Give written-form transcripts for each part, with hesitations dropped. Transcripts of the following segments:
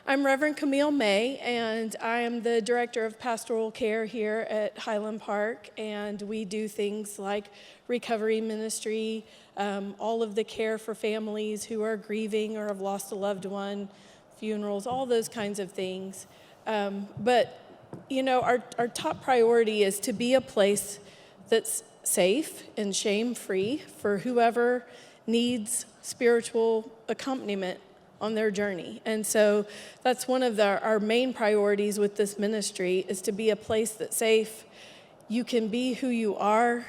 I'm Reverend Camille May, and I am the Director of Pastoral Care here at Highland Park, and we do things like recovery ministry, all of the care for families who are grieving or have lost a loved one, funerals, all those kinds of things. But, you know, our top priority is to be a place that's safe and shame-free for whoever needs spiritual accompaniment on their journey. And so that's one of our main priorities with this ministry, is to be a place that's safe. You can be who you are.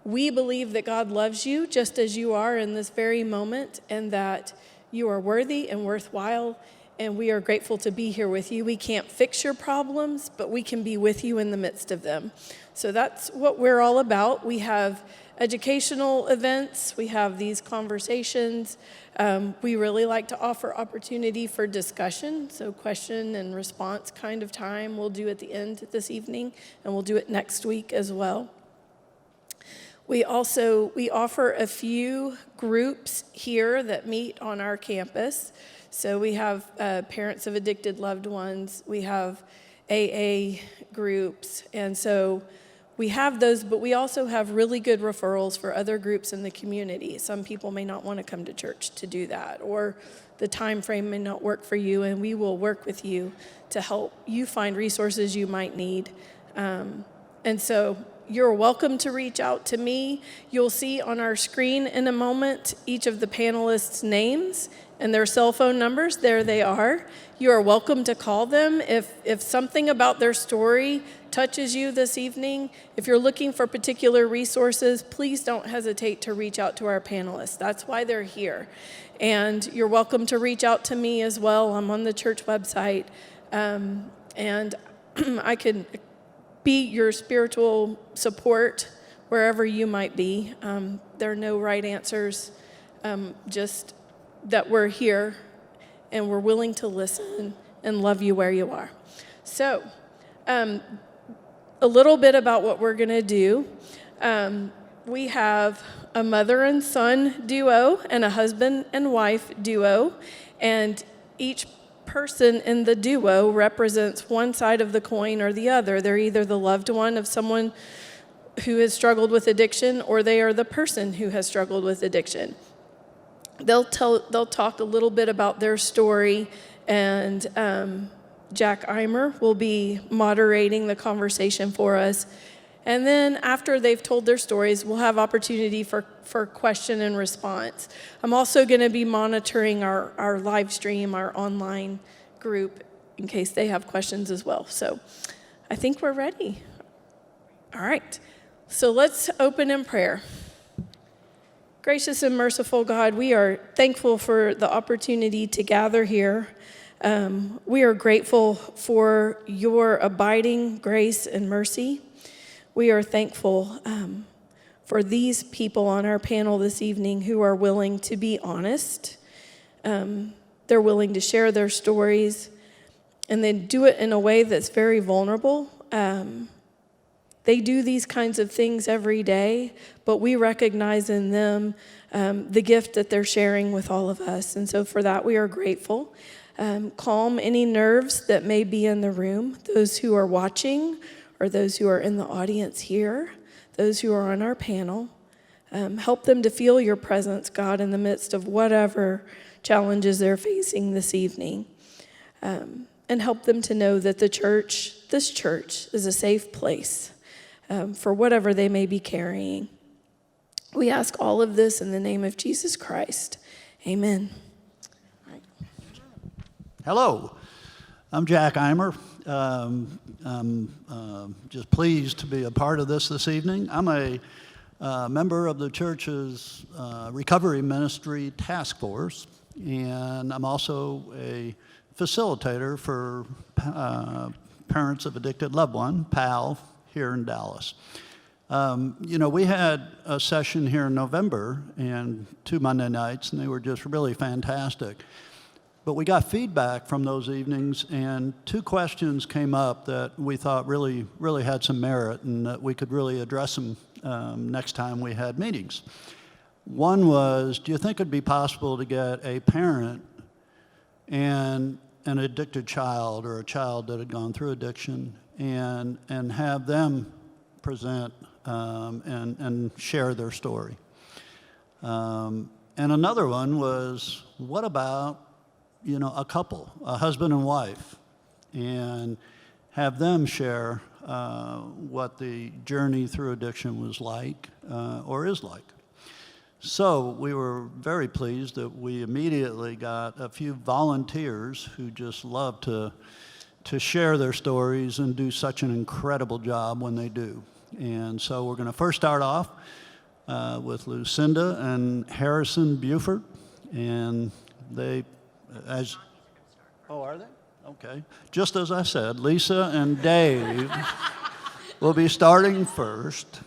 We believe that God loves you just as you are in this very moment, and that you are worthy and worthwhile, and we are grateful to be here with you. We can't fix your problems, but we can be with you in the midst of them. So that's what we're all about. We have educational events, we have these conversations. We really like to offer opportunity for discussion, so question and response kind of time we'll do at the end this evening, and we'll do it next week as well. We offer a few groups here that meet on our campus. So we have parents of addicted loved ones, we have AA groups, and so we have those, but we also have really good referrals for other groups in the community. Some people may not want to come to church to do that, or the time frame may not work for you, and we will work with you to help you find resources you might need. And so you're welcome to reach out to me. You'll see on our screen in a moment each of the panelists' names and their cell phone numbers. There they are. You are welcome to call them. If something about their story touches you this evening, if you're looking for particular resources, please don't hesitate to reach out to our panelists. That's why they're here. And you're welcome to reach out to me as well. I'm on the church website. And I can be your spiritual support wherever you might be. There are no right answers, just that we're here and we're willing to listen and love you where you are. So, a little bit about what we're going to do. We have a mother and son duo and a husband and wife duo, and each person in the duo represents one side of the coin or the other. They're either the loved one of someone who has struggled with addiction, or they are the person who has struggled with addiction. They'll talk a little bit about their story, and Jack Eimer will be moderating the conversation for us. And then after they've told their stories, we'll have opportunity for question and response. I'm also going to be monitoring our live stream, our online group, in case they have questions as well. So I think we're ready. All right. So let's open in prayer. Gracious and merciful God, we are thankful for the opportunity to gather here. We are grateful for your abiding grace and mercy. We are thankful for these people on our panel this evening who are willing to be honest. They're willing to share their stories, and they do it in a way that's very vulnerable. They do these kinds of things every day, but we recognize in them the gift that they're sharing with all of us. And so for that, we are grateful. Calm any nerves that may be in the room, those who are watching or those who are in the audience here, those who are on our panel. Help them to feel your presence, God, in the midst of whatever challenges they're facing this evening. And help them to know that this church, is a safe place for whatever they may be carrying. We ask all of this in the name of Jesus Christ. Amen. Hello, I'm Jack Eimer. I'm just pleased to be a part of this evening. I'm a member of the church's recovery ministry task force, and I'm also a facilitator for parents of addicted loved one, PAL, here in Dallas. We had a session here in November and 2 Monday nights, and they were just really fantastic. But we got feedback from those evenings, and 2 questions came up that we thought really had some merit, and that we could really address them next time we had meetings. One was, do you think it'd be possible to get a parent and an addicted child or a child that had gone through addiction, and have them present and share their story. And another one was, what about, a couple, a husband and wife, and have them share what the journey through addiction was like or is like. So we were very pleased that we immediately got a few volunteers who just love to share their stories and do such an incredible job when they do. And so we're going to first start off with Lucinda and Harrison Buford. And they, are they? Okay. Just as I said, Lisa and Dave will be starting first.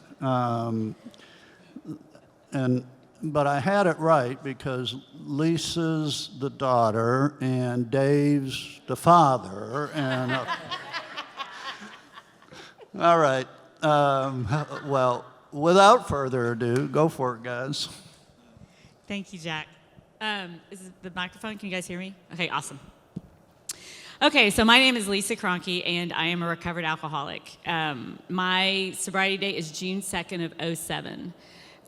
But I had it right because Lisa's the daughter and Dave's the father. And all right. Well, without further ado, go for it, guys. Thank you, Jack. Is the microphone? Can you guys hear me? Okay, awesome. Okay, so my name is Lisa Cronky, and I am a recovered alcoholic. My sobriety date is June 2nd of 2007.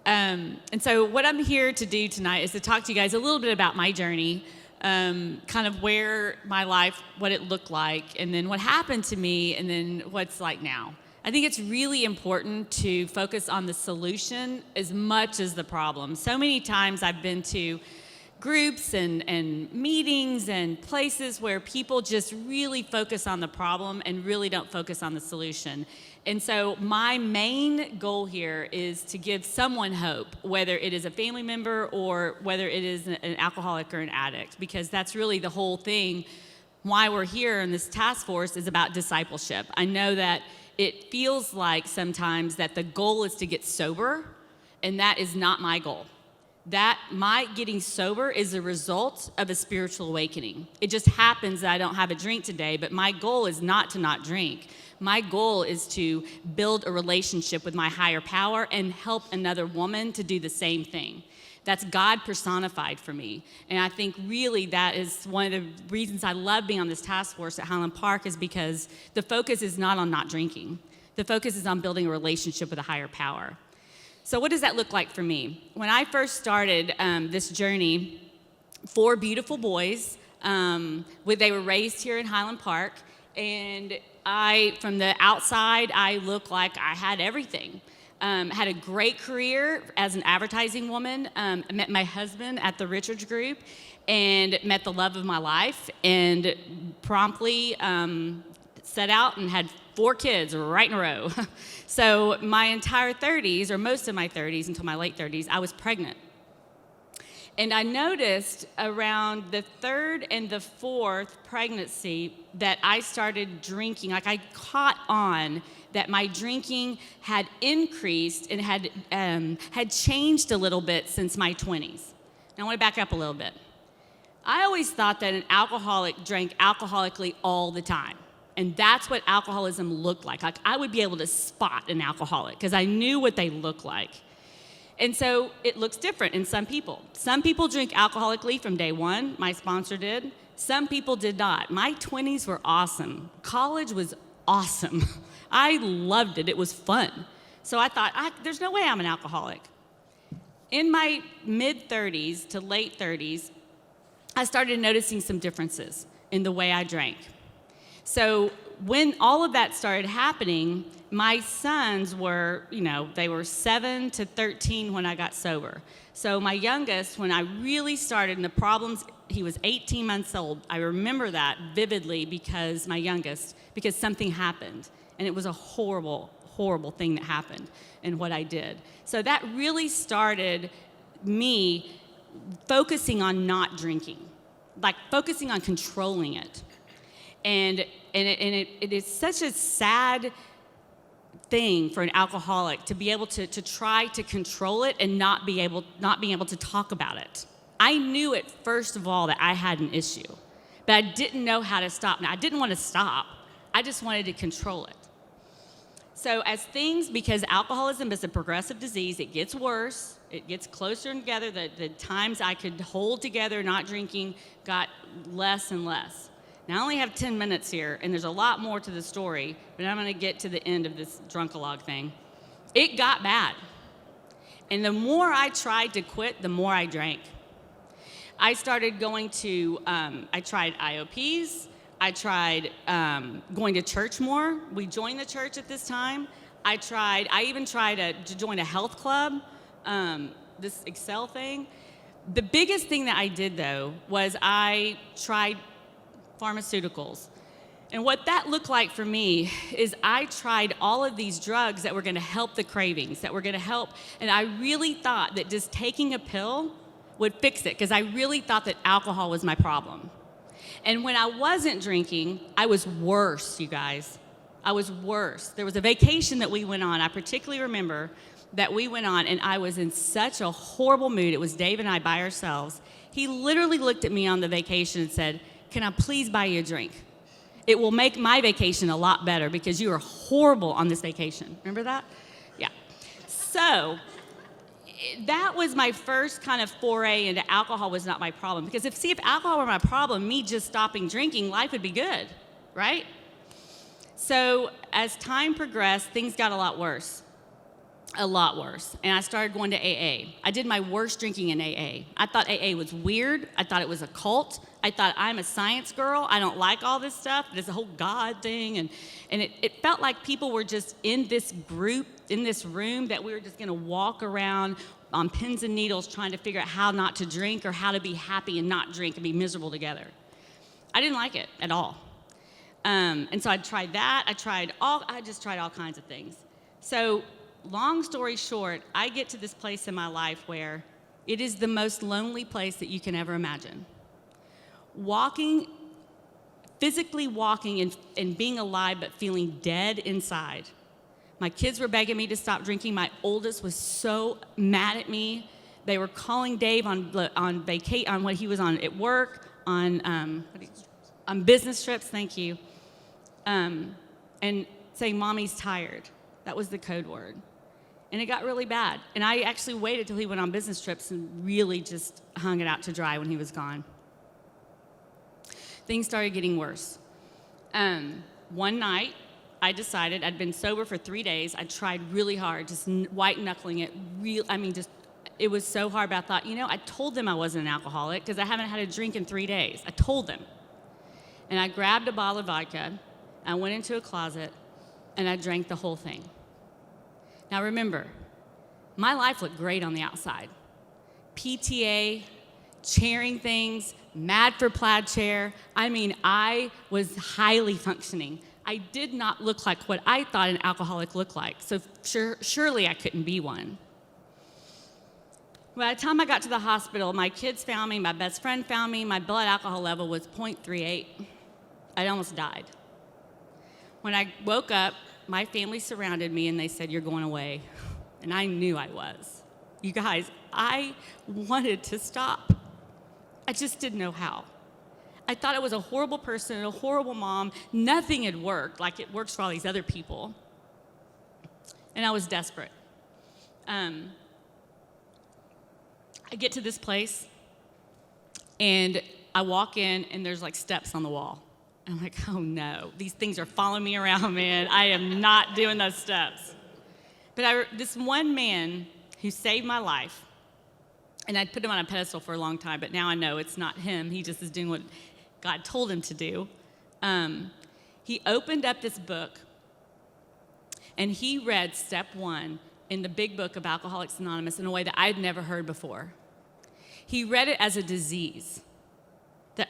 And so what I'm here to do tonight is to talk to you guys a little bit about my journey, kind of where my life, what it looked like, and then what happened to me, and then what's like now. I think it's really important to focus on the solution as much as the problem. So many times I've been to groups and meetings and places where people just really focus on the problem and really don't focus on the solution. And so my main goal here is to give someone hope, whether it is a family member or whether it is an alcoholic or an addict, because that's really the whole thing. Why we're here in this task force is about discipleship. I know that it feels like sometimes that the goal is to get sober, and that is not my goal. That my getting sober is a result of a spiritual awakening. It just happens that I don't have a drink today, but my goal is not to not drink. My goal is to build a relationship with my higher power and help another woman to do the same thing. That's God personified for me. And I think really that is one of the reasons I love being on this task force at Highland Park, is because the focus is not on not drinking. The focus is on building a relationship with a higher power. So what does that look like for me? When I first started this journey, 4 beautiful boys, they were raised here in Highland Park, and from the outside, I looked like I had everything. Had a great career as an advertising woman. I met my husband at the Richards Group and met the love of my life, and promptly set out and had 4 kids right in a row. So my entire 30s, or most of my 30s until my late 30s, I was pregnant. And I noticed around the 3rd and the 4th pregnancy that I started drinking. Like, I caught on that my drinking had increased and had changed a little bit since my 20s. Now I want to back up a little bit. I always thought that an alcoholic drank alcoholically all the time. And that's what alcoholism looked like. Like, I would be able to spot an alcoholic because I knew what they looked like. And so it looks different in some people. Some people drink alcoholically from day one. My sponsor did. Some people did not. My 20s were awesome. College was awesome. I loved it. It was fun. So I thought, there's no way I'm an alcoholic. In my mid-30s to late 30s, I started noticing some differences in the way I drank. So when all of that started happening, my sons were, they were 7 to 13 when I got sober. So my youngest, when I really started, and the problems, he was 18 months old. I remember that vividly because something happened. And it was a horrible, horrible thing that happened in what I did. So that really started me focusing on not drinking, like focusing on controlling it. And it is such a sad thing for an alcoholic to be able to try to control it and not being able to talk about it. I knew it, first of all, that I had an issue, but I didn't know how to stop. Now, I didn't want to stop. I just wanted to control it. So because alcoholism is a progressive disease, it gets worse, it gets closer together. The times I could hold together not drinking got less and less. Now, I only have 10 minutes here, and there's a lot more to the story, but I'm going to get to the end of this drunkalog thing. It got bad. And the more I tried to quit, the more I drank. I started going to, I tried IOPs. I tried going to church more. We joined the church at this time. I even tried to join a health club, this Excel thing. The biggest thing that I did, though, was I tried pharmaceuticals. And what that looked like for me is I tried all of these drugs that were going to help the cravings, that were going to help. And I really thought that just taking a pill would fix it, because I really thought that alcohol was my problem. And when I wasn't drinking, I was worse, you guys. I was worse. There was a vacation that we went on. I particularly remember that we went on, and I was in such a horrible mood. It was Dave and I by ourselves. He literally looked at me on the vacation and said, "Can I please buy you a drink? It will make my vacation a lot better because you are horrible on this vacation." Remember that? Yeah. So that was my first kind of foray into alcohol was not my problem. Because if alcohol were my problem, me just stopping drinking, life would be good, right? So as time progressed, things got a lot worse. A lot worse. And I started going to AA. I did my worst drinking in AA. I thought AA was weird. I thought it was a cult. I thought, I'm a science girl. I don't like all this stuff. There's a whole God thing. And it felt like people were just in this group, in this room, that we were just going to walk around on pins and needles trying to figure out how not to drink or how to be happy and not drink and be miserable together. I didn't like it at all. And so I tried that. I just tried all kinds of things. So long story short, I get to this place in my life where it is the most lonely place that you can ever imagine. Physically walking and being alive but feeling dead inside. My kids were begging me to stop drinking. My oldest was so mad at me. They were calling Dave on what he was on at work, on business trips, thank you, and saying, "Mommy's tired." That was the code word. And it got really bad. And I actually waited till he went on business trips and really just hung it out to dry when he was gone. Things started getting worse. One night, I decided, I'd been sober for 3 days. I tried really hard, just white knuckling it. It was so hard, but I thought, I told them I wasn't an alcoholic because I haven't had a drink in 3 days. I told them. And I grabbed a bottle of vodka, I went into a closet, and I drank the whole thing. Now remember, my life looked great on the outside. PTA, chairing things, mad for plaid chair. I was highly functioning. I did not look like what I thought an alcoholic looked like, so surely I couldn't be one. By the time I got to the hospital, my kids found me, my best friend found me, my blood alcohol level was 0.38. I almost died. When I woke up, my family surrounded me and they said, "You're going away." And I knew I was. You guys, I wanted to stop. I just didn't know how. I thought I was a horrible person, a horrible mom. Nothing had worked like it works for all these other people. And I was desperate. I get to this place, and I walk in, and there's like steps on the wall. I'm like, oh no, these things are following me around, man. I am not doing those steps. But this one man who saved my life, and I'd put him on a pedestal for a long time, but now I know it's not him. He just is doing what God told him to do. He opened up this book, and he read step 1 in the big book of Alcoholics Anonymous in a way that I'd never heard before. He read it as a disease. That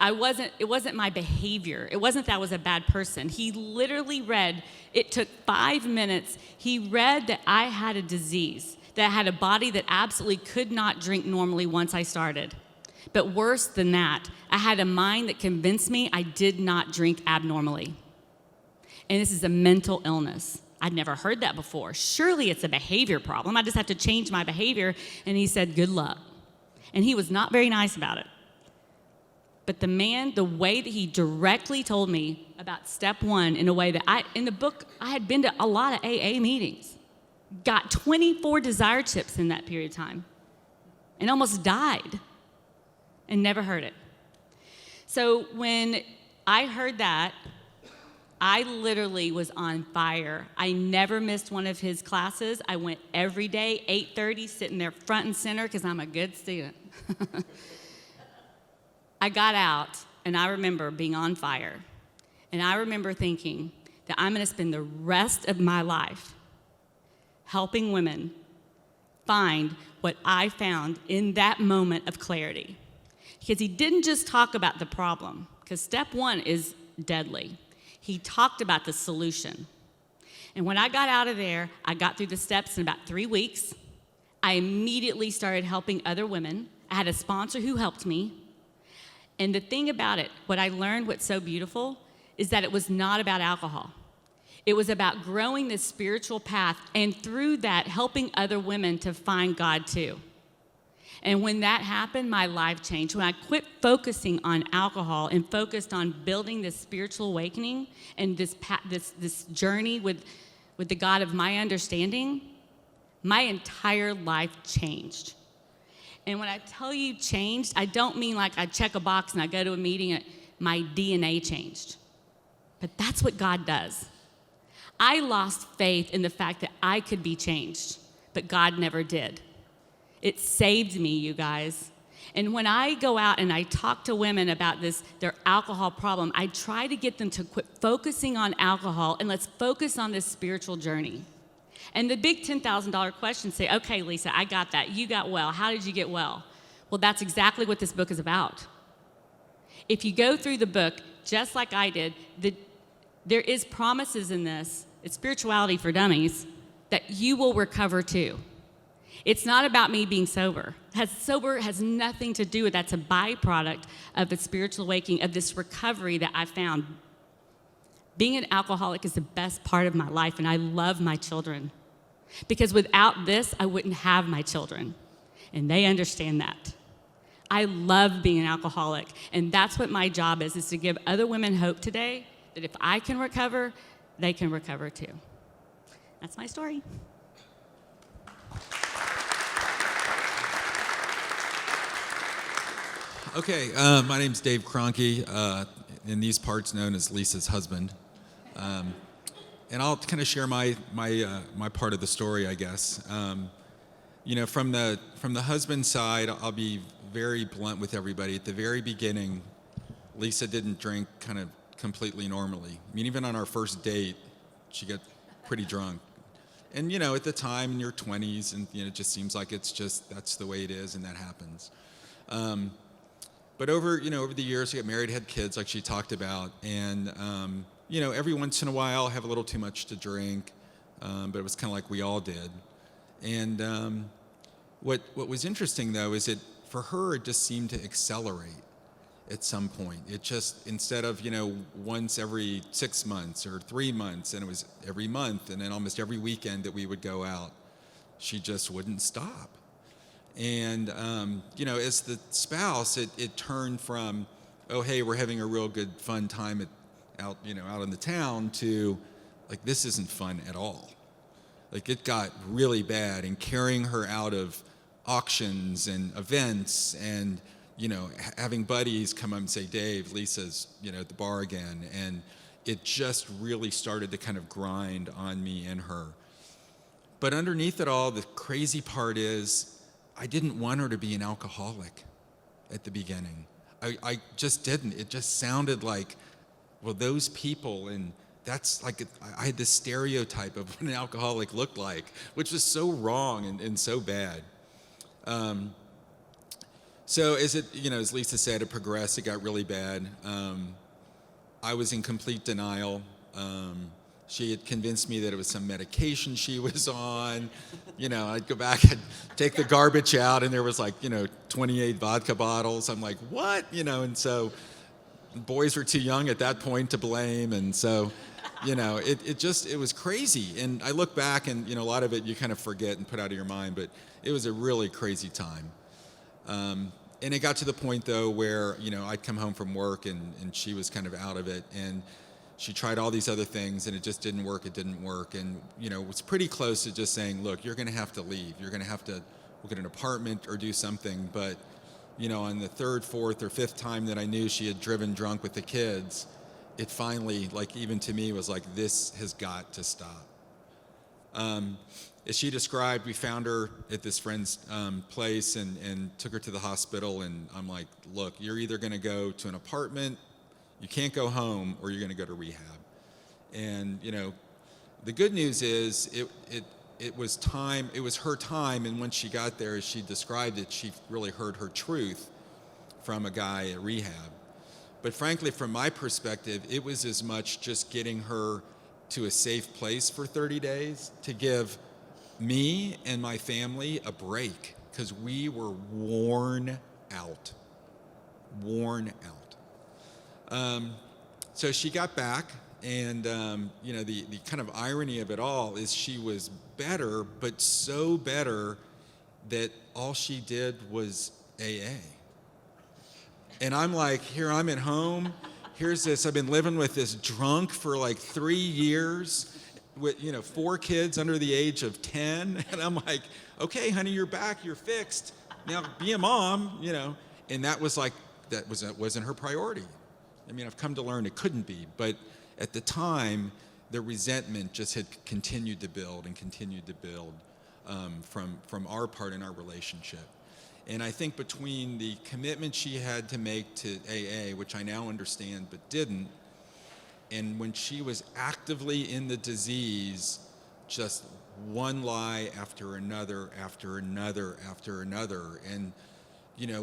it wasn't my behavior. It wasn't that I was a bad person. He literally read, it took 5 minutes. He read that I had a disease, that I had a body that absolutely could not drink normally once I started. But worse than that, I had a mind that convinced me I did not drink abnormally. And this is a mental illness. I'd never heard that before. Surely it's a behavior problem. I just have to change my behavior. And he said, "Good luck." And he was not very nice about it. But the way that he directly told me about step 1 in a way that in the book, I had been to a lot of AA meetings, got 24 desire chips in that period of time, and almost died, and never heard it. So when I heard that. I literally was on fire. I never missed one of his classes. I went every day, 8:30, sitting there front and center because I'm a good student. I got out, and I remember being on fire. And I remember thinking that I'm going to spend the rest of my life helping women find what I found in that moment of clarity. Because he didn't just talk about the problem, because step one is deadly. He talked about the solution. And when I got out of there, I got through the steps in about 3 weeks. I immediately started helping other women. I had a sponsor who helped me. And the thing about it, what I learned, what's so beautiful, is that it was not about alcohol. It was about growing this spiritual path, and through that, helping other women to find God too. And when that happened, my life changed. When I quit focusing on alcohol and focused on building this spiritual awakening and this journey with the God of my understanding, my entire life changed. And when I tell you changed, I don't mean like I check a box and I go to a meeting and my DNA changed. But that's what God does. I lost faith in the fact that I could be changed, but God never did. It saved me, you guys. And when I go out and I talk to women about their alcohol problem, I try to get them to quit focusing on alcohol and let's focus on this spiritual journey. And the big $10,000 questions say, okay, Lisa, I got that. You got well. How did you get well? Well, that's exactly what this book is about. If you go through the book, just like I did, there is promises in this, it's spirituality for dummies, that you will recover too. It's not about me being sober. Sober has nothing to do with that. It's a byproduct of the spiritual awakening, of this recovery that I found. Being an alcoholic is the best part of my life, and I love my children. Because without this, I wouldn't have my children. And they understand that. I love being an alcoholic, and that's what my job is to give other women hope today that if I can recover, they can recover too. That's my story. Okay, my name's Dave Kroenke, in these parts known as Lisa's husband. And I'll kind of share my part of the story, I guess. You know, from the husband side, I'll be very blunt with everybody. At the very beginning, Lisa didn't drink kind of completely normally. I mean, even on our first date, she got pretty drunk. And, you know, at the time in your 20s, and, you know, it just seems like that's the way it is, and that happens. But over the years, we got married, had kids, like she talked about, and you know, every once in a while, have a little too much to drink, but it was kind of like we all did. And what was interesting though is for her, it just seemed to accelerate at some point. It just, instead of once every 6 months or 3 months, and it was every month, and then almost every weekend that we would go out, she just wouldn't stop. And, as the spouse, it turned from, oh, hey, we're having a real good, fun time out in the town to, like, this isn't fun at all. Like, it got really bad, and carrying her out of auctions and events and, having buddies come up and say, Dave, Lisa's, at the bar again. And it just really started to kind of grind on me and her. But underneath it all, the crazy part is, I didn't want her to be an alcoholic at the beginning. I just didn't. It just sounded like, well, those people, and that's like, I had this stereotype of what an alcoholic looked like, which was so wrong and so bad. So as Lisa said, it progressed, it got really bad. I was in complete denial. She had convinced me that it was some medication she was on. I'd go back and take the garbage out, and there was 28 vodka bottles. I'm like, what? And so boys were too young at that point to blame. And so, it was crazy. And I look back, and, a lot of it you kind of forget and put out of your mind, but it was a really crazy time. And it got to the point, though, where, I'd come home from work, and she was kind of out of it. And she tried all these other things, and it just didn't work. It didn't work. And, it was pretty close to just saying, look, you're going to have to leave. You're going to have to look at an apartment or do something. But, on the third, fourth, or fifth time that I knew she had driven drunk with the kids, it finally, like, even to me, was like, this has got to stop. As she described, we found her at this friend's place and took her to the hospital, and I'm like, look, you're either going to go to an apartment, you can't go home, or you're going to go to rehab. And, the good news is it was time, it was her time, and when she got there, as she described it, she really heard her truth from a guy at rehab. But frankly, from my perspective, it was as much just getting her to a safe place for 30 days to give me and my family a break, because we were worn out. So she got back, and the kind of irony of it all is she was better, but so better that all she did was AA. And I'm like, here I'm at home, here's this, I've been living with this drunk for like 3 years, with 4 kids under the age of 10, and I'm like, okay, honey, you're back, you're fixed, now be a mom, and that wasn't her priority. I mean, I've come to learn it couldn't be, but at the time, the resentment just had continued to build from our part in our relationship. And I think between the commitment she had to make to AA, which I now understand but didn't, and when she was actively in the disease, just one lie after another, after another, after another. And,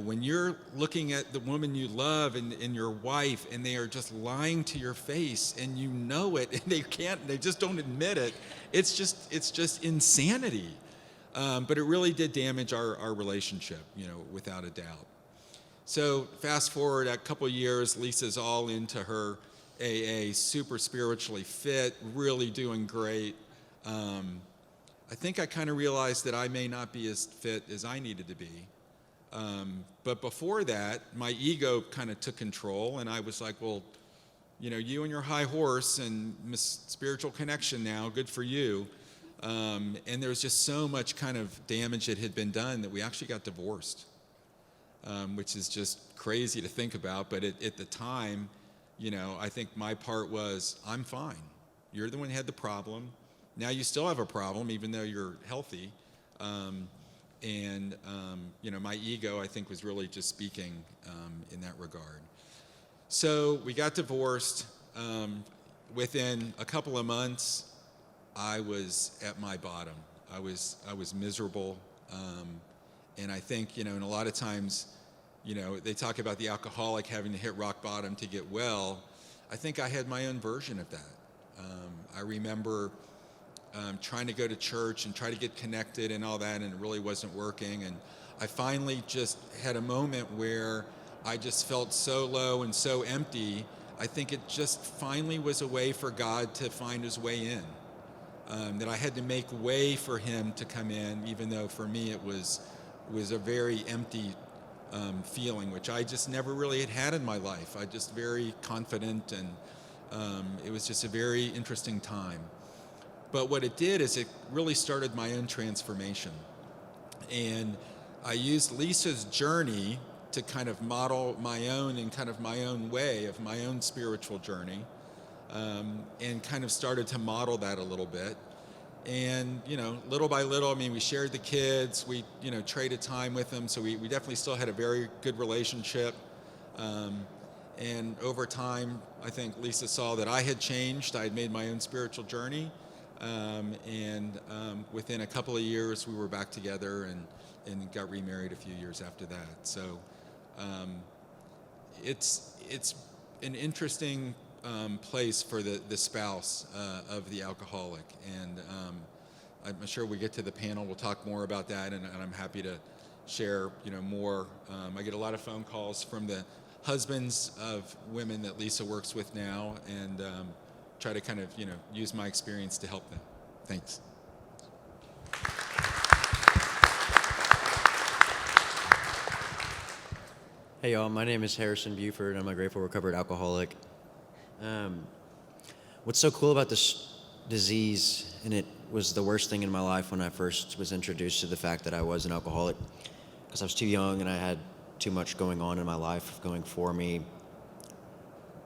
when you're looking at the woman you love and your wife, and they are just lying to your face, and you know it, and they just don't admit it, it's just insanity. But it really did damage our relationship, without a doubt. So fast forward a couple years, Lisa's all into her AA, super spiritually fit, really doing great. I think I kind of realized that I may not be as fit as I needed to be. But before that, my ego kind of took control, and I was like, well, you and your high horse and Miss Spiritual Connection now, good for you. And there was just so much kind of damage that had been done that we actually got divorced, which is just crazy to think about. But at the time, I think my part was, I'm fine. You're the one who had the problem. Now you still have a problem, even though you're healthy. My ego, I think, was really just speaking in that regard. So we got divorced. Within a couple of months, I was at my bottom. I was miserable, and I think and a lot of times, they talk about the alcoholic having to hit rock bottom to get well. I think I had my own version of that. I remember trying to go to church and try to get connected and all that, and it really wasn't working. And I finally just had a moment where I just felt so low and so empty. I think it just finally was a way for God to find his way in. That I had to make way for him to come in, even though for me it was a very empty feeling, which I just never really had in my life. I just very confident, and it was just a very interesting time. But what it did is it really started my own transformation. And I used Lisa's journey to kind of model my own and kind of my own way of my own spiritual journey, and kind of started to model that a little bit. And, little by little, we shared the kids, we, traded time with them, so we definitely still had a very good relationship. And over time, I think Lisa saw that I had changed. I had made my own spiritual journey. Within a couple of years, we were back together and got remarried a few years after that. So it's an interesting place for the spouse of the alcoholic. And I'm sure we get to the panel, we'll talk more about that, and I'm happy to share more. I get a lot of phone calls from the husbands of women that Lisa works with now, and try to kind of use my experience to help them. Thanks. Hey y'all, my name is Harrison Buford. I'm a grateful recovered alcoholic. What's so cool about this disease, and it was the worst thing in my life when I first was introduced to the fact that I was an alcoholic, because I was too young and I had too much going on in my life, going for me.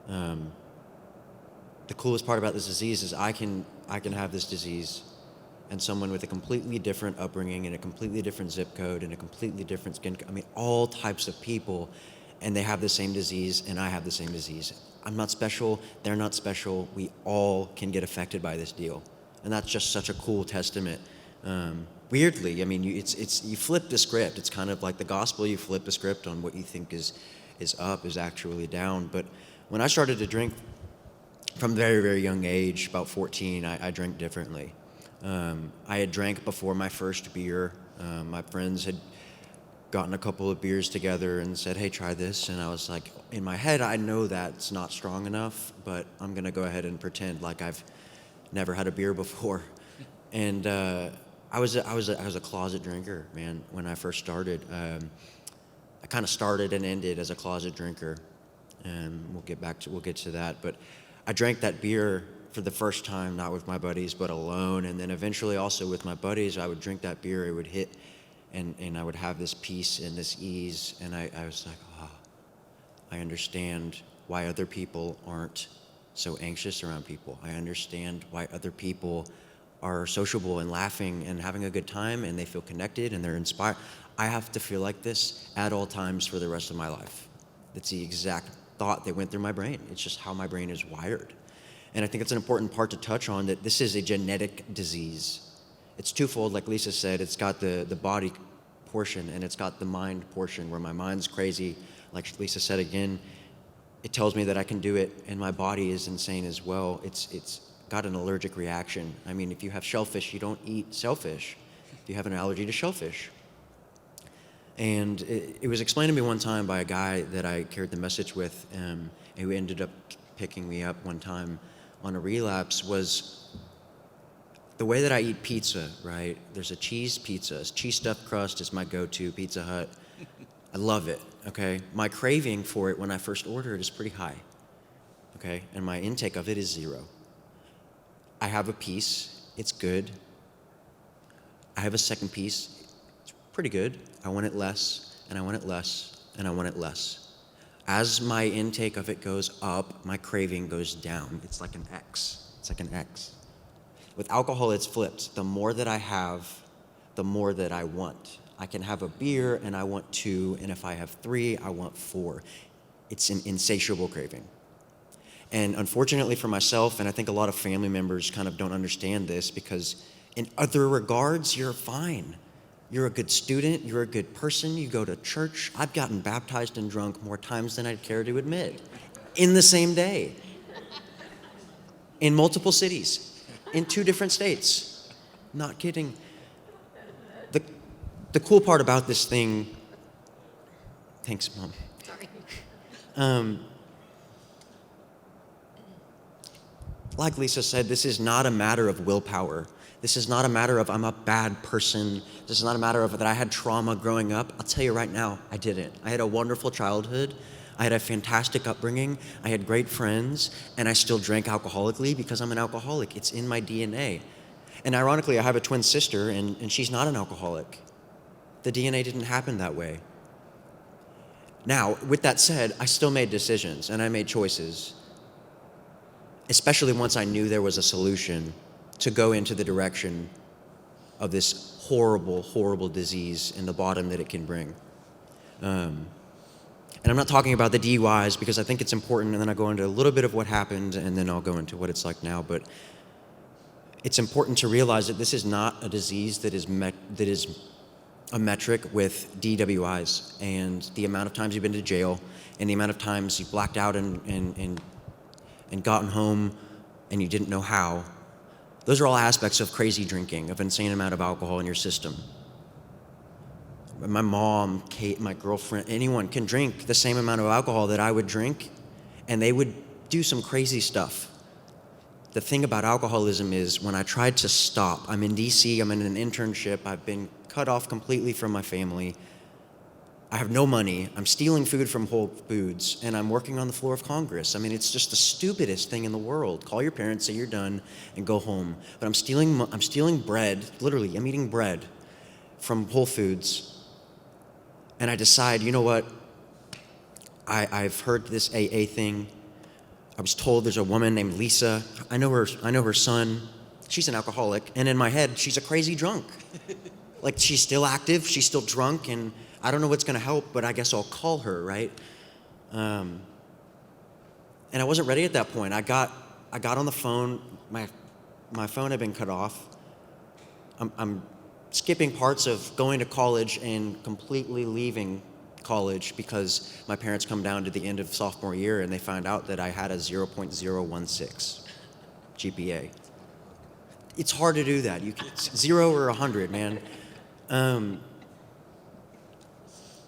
The coolest part about this disease is I can have this disease, and someone with a completely different upbringing and a completely different zip code and a completely different skin, all types of people, and they have the same disease and I have the same disease. I'm not special, they're not special, we all can get affected by this deal. And that's just such a cool testament. Weirdly, you flip the script. It's kind of like the gospel, you flip the script on what you think is up is actually down. But when I started to drink from a very, very young age, about 14, I drank differently. I had drank before my first beer. My friends had gotten a couple of beers together and said, hey, try this. And I was like, in my head, I know that's not strong enough, but I'm going to go ahead and pretend like I've never had a beer before. And I was a closet drinker, man, when I first started. I kind of started and ended as a closet drinker, and we'll get to that. But I drank that beer for the first time, not with my buddies, but alone. And then eventually also with my buddies, I would drink that beer, it would hit, and I would have this peace and this ease. And I was like, I understand why other people aren't so anxious around people. I understand why other people are sociable and laughing and having a good time, and they feel connected and they're inspired. I have to feel like this at all times for the rest of my life. That's the exact thought that went through my brain. It's just how my brain is wired. And I think it's an important part to touch on, that this is a genetic disease. It's twofold, like Lisa said. It's got the body portion and it's got the mind portion, where my mind's crazy. Like Lisa said again, it tells me that I can do it, and my body is insane as well. It's got an allergic reaction. I mean, if you have shellfish, you don't eat shellfish. You have an allergy to shellfish. And it was explained to me one time by a guy that I carried the message with, who ended up picking me up one time on a relapse, was the way that I eat pizza, right? There's a cheese pizza. Cheese stuffed crust is my go-to, Pizza Hut. I love it, okay? My craving for it when I first order it is pretty high, okay? And my intake of it is 0. I have a piece, it's good. I have a second piece, it's pretty good. I want it less, and I want it less, and I want it less. As my intake of it goes up, my craving goes down. It's like an X. It's like an X. With alcohol, it's flipped. The more that I have, the more that I want. I can have a beer, and I want 2, and if I have 3, I want 4. It's an insatiable craving. And unfortunately for myself, and I think a lot of family members kind of don't understand this, because in other regards, you're fine. You're a good student, you're a good person, you go to church. I've gotten baptized and drunk more times than I'd care to admit, in the same day, in multiple cities, in 2 different states. Not kidding. The cool part about this thing, thanks, Mom. Sorry. Like Lisa said, this is not a matter of willpower. This is not a matter of I'm a bad person. This is not a matter of that I had trauma growing up. I'll tell you right now, I didn't. I had a wonderful childhood. I had a fantastic upbringing. I had great friends, and I still drank alcoholically because I'm an alcoholic. It's in my DNA. And ironically, I have a twin sister, and she's not an alcoholic. The DNA didn't happen that way. Now, with that said, I still made decisions, and I made choices, especially once I knew there was a solution to go into the direction of this horrible, horrible disease and the bottom that it can bring. And I'm not talking about the DUIs because I think it's important, and then I'll go into a little bit of what happened, and then I'll go into what it's like now. But it's important to realize that this is not a disease that is a metric with DWIs, and the amount of times you've been to jail, and the amount of times you blacked out and gotten home and you didn't know how. Those are all aspects of crazy drinking, of insane amount of alcohol in your system. My mom, Kate, my girlfriend, anyone can drink the same amount of alcohol that I would drink, and they would do some crazy stuff. The thing about alcoholism is when I tried to stop, I'm in DC, I'm in an internship, I've been cut off completely from my family. I have no money, I'm stealing food from Whole Foods, and I'm working on the floor of Congress. I mean, it's just the stupidest thing in the world. Call your parents, say you're done, and go home. But I'm stealing bread, literally, I'm eating bread from Whole Foods, and I decide, you know what, I've heard this AA thing. I was told there's a woman named Lisa. I know her son. She's an alcoholic. And in my head, she's a crazy drunk. Like, she's still active, she's still drunk, and I don't know what's going to help, but I guess I'll call her, right? And I wasn't ready at that point. I got on the phone. My phone had been cut off. I'm skipping parts of going to college and completely leaving college because my parents come down to the end of sophomore year and they find out that I had a 0.016 GPA. It's hard to do that. It's 0 or 100, man.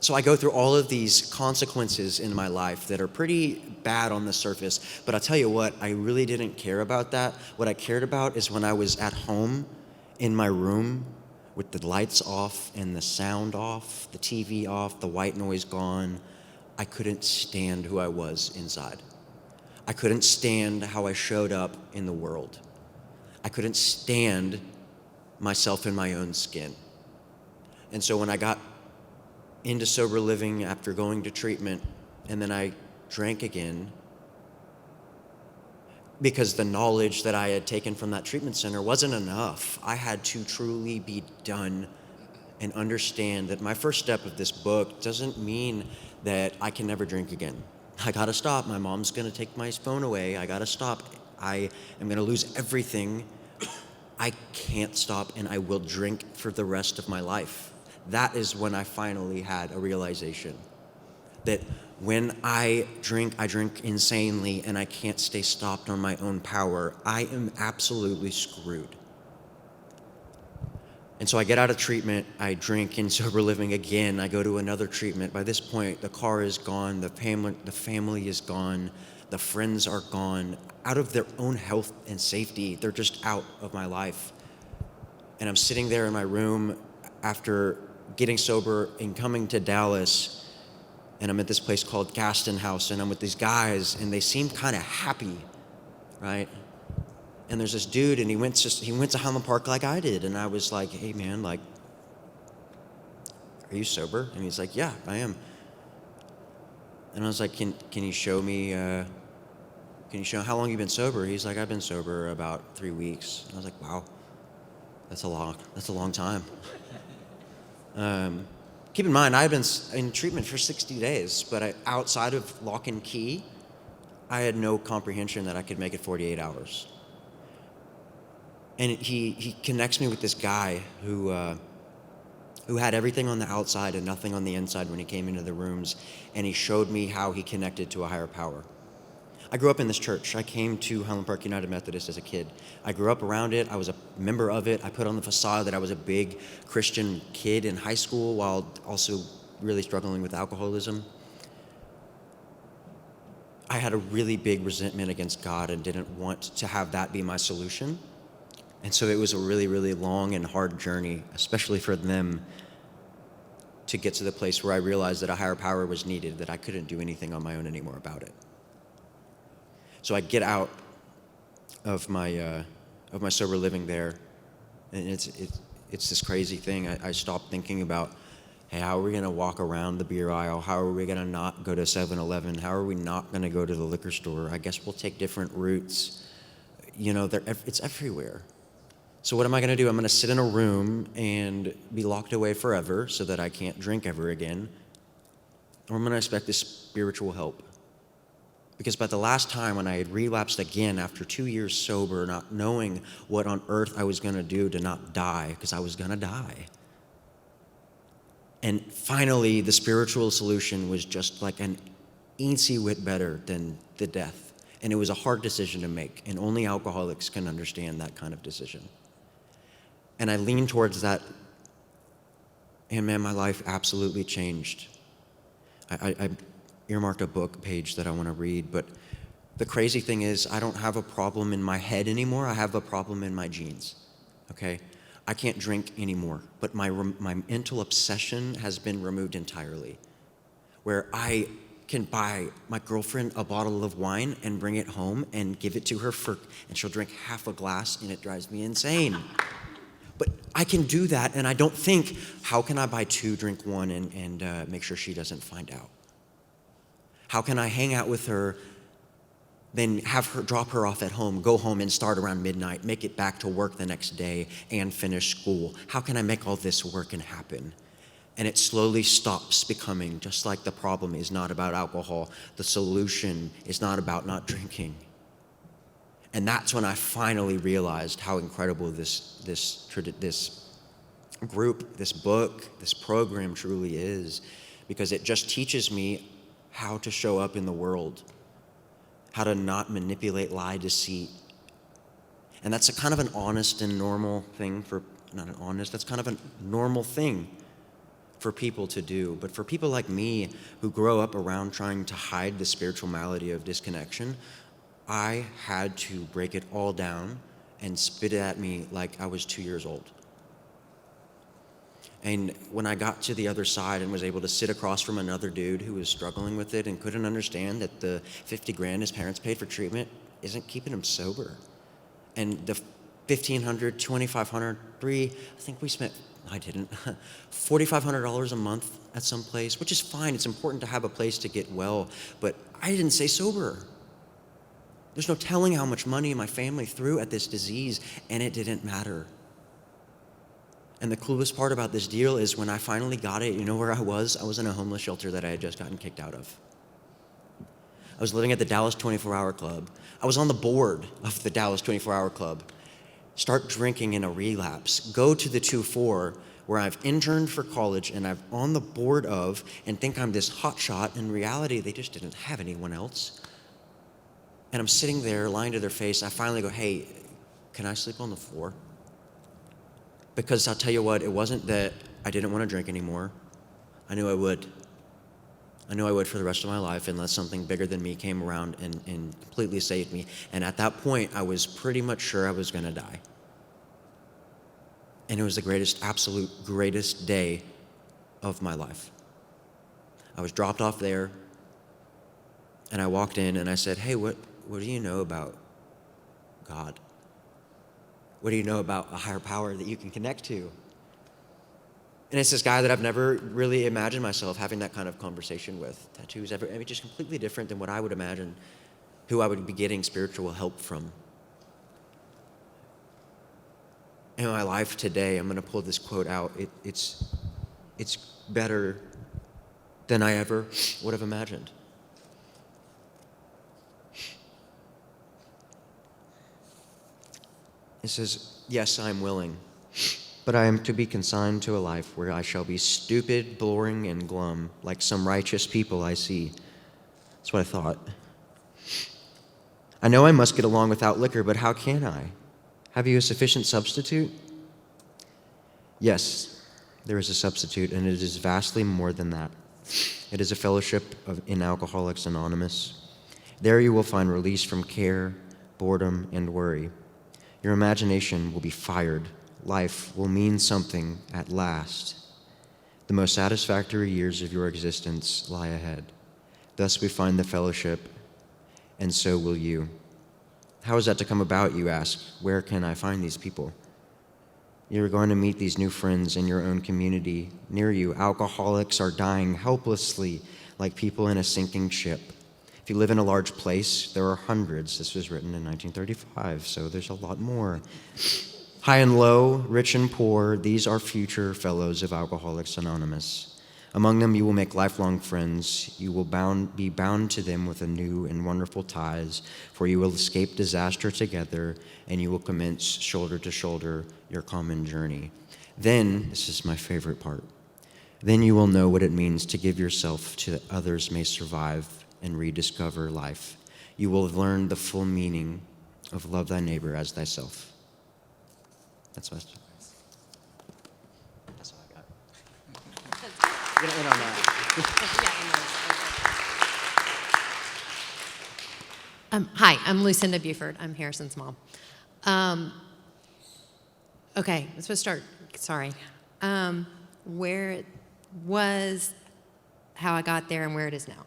So I go through all of these consequences in my life that are pretty bad on the surface, but I'll tell you what, I really didn't care about that. What I cared about is when I was at home in my room with the lights off and the sound off, the TV off, the white noise gone, I couldn't stand who I was inside. I couldn't stand how I showed up in the world. I couldn't stand myself in my own skin. And so when I got into sober living after going to treatment, and then I drank again, because the knowledge that I had taken from that treatment center wasn't enough. I had to truly be done and understand that my first step of this book doesn't mean that I can never drink again. I gotta stop. My mom's gonna take my phone away. I gotta stop. I am gonna lose everything. I can't stop, and I will drink for the rest of my life. That is when I finally had a realization that when I drink insanely, and I can't stay stopped on my own power. I am absolutely screwed. And so I get out of treatment, I drink in sober living again, I go to another treatment. By this point, the car is gone, the family is gone, the friends are gone. Out of their own health and safety, they're just out of my life. And I'm sitting there in my room after getting sober and coming to Dallas, and I'm at this place called Gaston House, and I'm with these guys, and they seem kind of happy, right? And there's this dude, and he went to Highland Park like I did, and I was like, hey man, like, are you sober? And he's like, yeah, I am. And I was like, can you show me, how long you been sober? He's like, I've been sober about 3 weeks. And I was like, wow, that's a long time. Keep in mind, I've been in treatment for 60 days, but outside of lock and key, I had no comprehension that I could make it 48 hours. And he connects me with this guy who had everything on the outside and nothing on the inside when he came into the rooms, and he showed me how he connected to a higher power. I grew up in this church. I came to Highland Park United Methodist as a kid. I grew up around it. I was a member of it. I put on the facade that I was a big Christian kid in high school while also really struggling with alcoholism. I had a really big resentment against God and didn't want to have that be my solution. And so it was a really, really long and hard journey, especially for them, to get to the place where I realized that a higher power was needed, that I couldn't do anything on my own anymore about it. So I get out of my sober living there, and it's this crazy thing. I stopped thinking about, hey, how are we gonna walk around the beer aisle? How are we gonna not go to 7-Eleven? How are we not gonna go to the liquor store? I guess we'll take different routes. You know, it's everywhere. So what am I gonna do? I'm gonna sit in a room and be locked away forever so that I can't drink ever again, or I'm gonna expect this spiritual help. Because by the last time when I had relapsed again after 2 years sober, not knowing what on earth I was gonna do to not die, because I was gonna die. And finally, the spiritual solution was just like an eensy whit better than the death. And it was a hard decision to make, and only alcoholics can understand that kind of decision. And I leaned towards that, and man, my life absolutely changed. I earmarked a book page that I want to read, but the crazy thing is I don't have a problem in my head anymore. I have a problem in my genes, okay? I can't drink anymore, but my mental obsession has been removed entirely, where I can buy my girlfriend a bottle of wine and bring it home and give it to her and she'll drink half a glass, and it drives me insane. But I can do that, and I don't think, how can I buy two, drink one, and make sure she doesn't find out? How can I hang out with her, then have her drop her off at home, go home and start around midnight, make it back to work the next day and finish school? How can I make all this work and happen? And it slowly stops becoming, just like the problem is not about alcohol, the solution is not about not drinking. And that's when I finally realized how incredible this group, this book, this program truly is, because it just teaches me how to show up in the world, how to not manipulate, lie, deceit. And that's a kind of an honest and normal thing that's kind of a normal thing for people to do. But for people like me who grow up around trying to hide the spiritual malady of disconnection, I had to break it all down and spit it at me like I was 2 years old. And when I got to the other side and was able to sit across from another dude who was struggling with it and couldn't understand that the 50 grand his parents paid for treatment isn't keeping him sober. And the $1,500, $2,500, I think we spent, I didn't, $4,500 a month at some place, which is fine. It's important to have a place to get well, but I didn't stay sober. There's no telling how much money my family threw at this disease, and it didn't matter. And the coolest part about this deal is when I finally got it, you know where I was? I was in a homeless shelter that I had just gotten kicked out of. I was living at the Dallas 24-Hour Club. I was on the board of the Dallas 24-Hour Club. Start drinking in a relapse. Go to the 2-4 where I've interned for college and I'm on the board of and think I'm this hotshot. In reality, they just didn't have anyone else. And I'm sitting there lying to their face. I finally go, hey, can I sleep on the floor? Because I'll tell you what, it wasn't that I didn't want to drink anymore. I knew I would. I knew I would for the rest of my life unless something bigger than me came around and completely saved me. And at that point, I was pretty much sure I was going to die. And it was the greatest, absolute greatest day of my life. I was dropped off there, and I walked in and I said, hey, what do you know about God? What do you know about a higher power that you can connect to? And it's this guy that I've never really imagined myself having that kind of conversation with. Tattoos, just completely different than what I would imagine who I would be getting spiritual help from. In my life today, I'm going to pull this quote out. It's better than I ever would have imagined. It says, yes, I'm willing, but I am to be consigned to a life where I shall be stupid, boring, and glum, like some righteous people I see. That's what I thought. I know I must get along without liquor, but how can I? Have you a sufficient substitute? Yes, there is a substitute, and it is vastly more than that. It is a fellowship in Alcoholics Anonymous. There you will find release from care, boredom, and worry. Your imagination will be fired. Life will mean something at last. The most satisfactory years of your existence lie ahead. Thus we find the fellowship, and so will you. How is that to come about, you ask? Where can I find these people? You're going to meet these new friends in your own community. Near you, alcoholics are dying helplessly like people in a sinking ship. If you live in a large place, there are hundreds. This was written in 1935, so there's a lot more. High and low, rich and poor, these are future fellows of Alcoholics Anonymous. Among them, you will make lifelong friends. You will be bound to them with a new and wonderful ties, for you will escape disaster together, and you will commence shoulder to shoulder your common journey. Then, this is my favorite part, then you will know what it means to give yourself to that others may survive and rediscover life. You will learn the full meaning of love thy neighbor as thyself. That's all I got. You don't win on that. Hi, I'm Lucinda Buford. I'm Harrison's mom. Okay, let's just start. Sorry. Where it was, how I got there, and where it is now.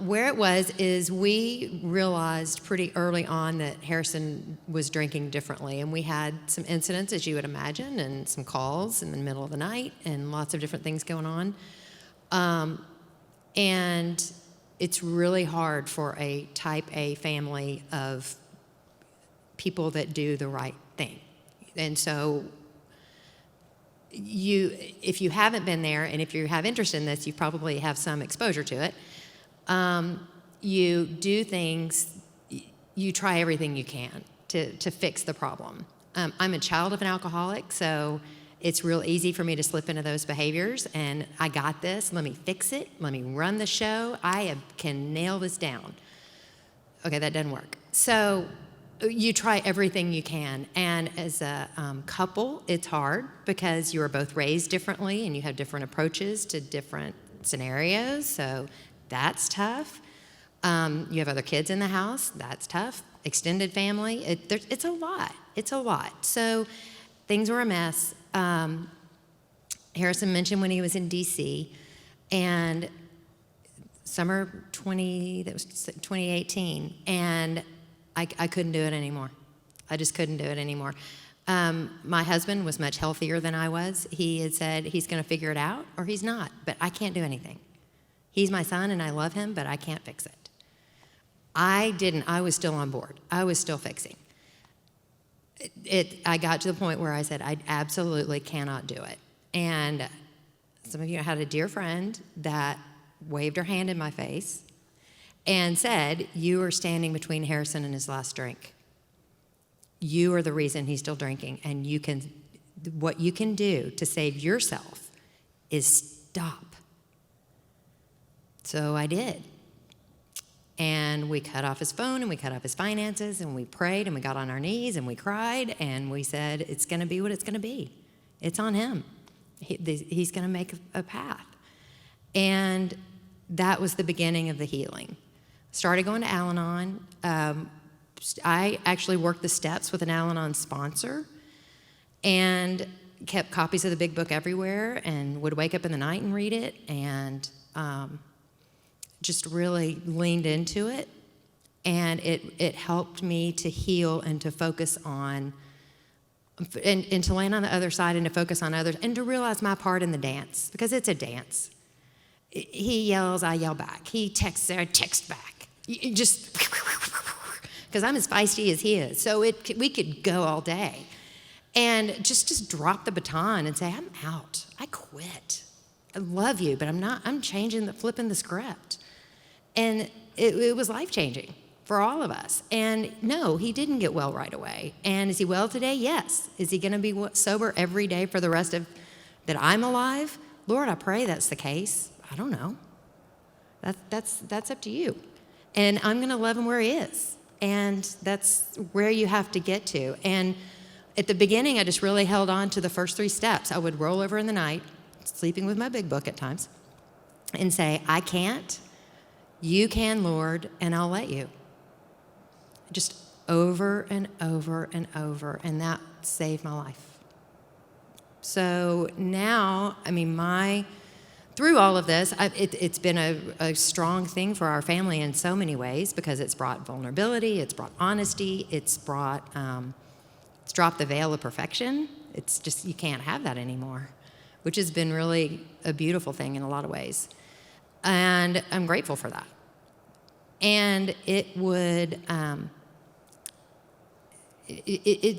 Where it was is we realized pretty early on that Harrison was drinking differently, and we had some incidents, as you would imagine, and some calls in the middle of the night, and lots of different things going on. And it's really hard for a type A family of people that do the right thing. And so if you haven't been there, and if you have interest in this, you probably have some exposure to it. You do things, you try everything you can to fix the problem. I'm a child of an alcoholic, so it's real easy for me to slip into those behaviors, and I got this, let me fix it, let me run the show, can nail this down. Okay, that doesn't work. So you try everything you can, and as a couple, it's hard because you are both raised differently and you have different approaches to different scenarios, so that's tough. You have other kids in the house, that's tough. Extended family, it's a lot. It's a lot. So things were a mess. Harrison mentioned when he was in D.C., and summer 2018, and I couldn't do it anymore. I just couldn't do it anymore. My husband was much healthier than I was. He had said he's going to figure it out or he's not, but I can't do anything. He's my son and I love him, but I can't fix it. I was still on board. I was still fixing. I got to the point where I said, I absolutely cannot do it. And some of you had a dear friend that waved her hand in my face and said, you are standing between Harrison and his last drink. You are the reason he's still drinking, and what you can do to save yourself is stop. So I did. And we cut off his phone, and we cut off his finances, and we prayed, and we got on our knees, and we cried, and we said, it's going to be what it's going to be. It's on him. He's going to make a path. And that was the beginning of the healing. Started going to Al-Anon. I actually worked the steps with an Al-Anon sponsor and kept copies of the big book everywhere and would wake up in the night and read it, and just really leaned into it. And it helped me to heal and to focus on, and to land on the other side and to focus on others and to realize my part in the dance, because it's a dance. He yells, I yell back. He texts, I text back. Just, because I'm as feisty as he is. So we could go all day. And just drop the baton and say, I'm out. I quit. I love you, but I'm flipping the script. And it was life-changing for all of us. And no, he didn't get well right away. And is he well today? Yes. Is he going to be sober every day for the rest of that I'm alive? Lord, I pray that's the case. I don't know. That's up to you. And I'm going to love him where he is. And that's where you have to get to. And at the beginning, I just really held on to the first 3 steps. I would roll over in the night, sleeping with my big book at times, and say, I can't. You can, Lord, and I'll let you. Just over and over and over, and that saved my life. So now, through all of this, it's been a strong thing for our family in so many ways, because it's brought vulnerability, it's brought honesty, it's dropped the veil of perfection. It's just, you can't have that anymore, which has been really a beautiful thing in a lot of ways. And I'm grateful for that. And it's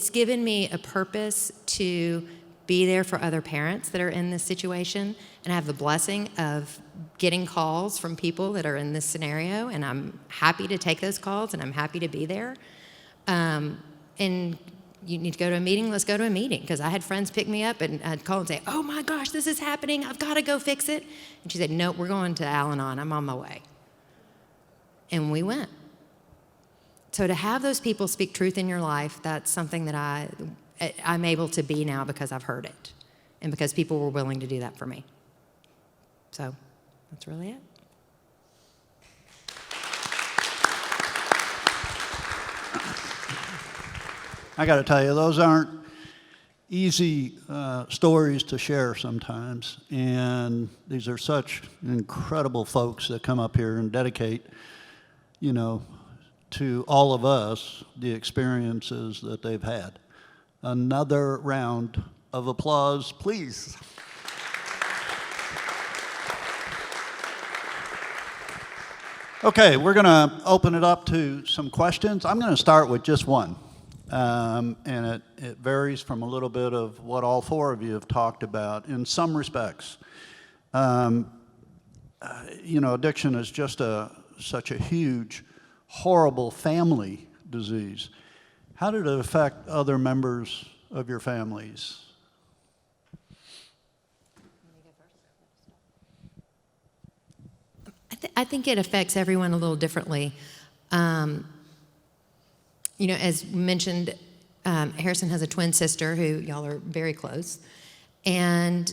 given me a purpose to be there for other parents that are in this situation, and I have the blessing of getting calls from people that are in this scenario, and I'm happy to take those calls, and I'm happy to be there. And you need to go to a meeting, let's go to a meeting, because I had friends pick me up, and I'd call and say, oh my gosh, this is happening, I've got to go fix it. And she said, no, we're going to Al-Anon, I'm on my way. And we went. So to have those people speak truth in your life, that's something that I'm able to be now because I've heard it, and because people were willing to do that for me. So that's really it. I got to tell you, those aren't easy stories to share sometimes, and these are such incredible folks that come up here and dedicate, to all of us the experiences that they've had. Another round of applause, please. Okay, we're going to open it up to some questions. I'm going to start with just one. And it varies from a little bit of what all four of you have talked about in some respects. Addiction is just such a huge, horrible family disease. How did it affect other members of your families? I think it affects everyone a little differently. As mentioned, Harrison has a twin sister who y'all are very close. And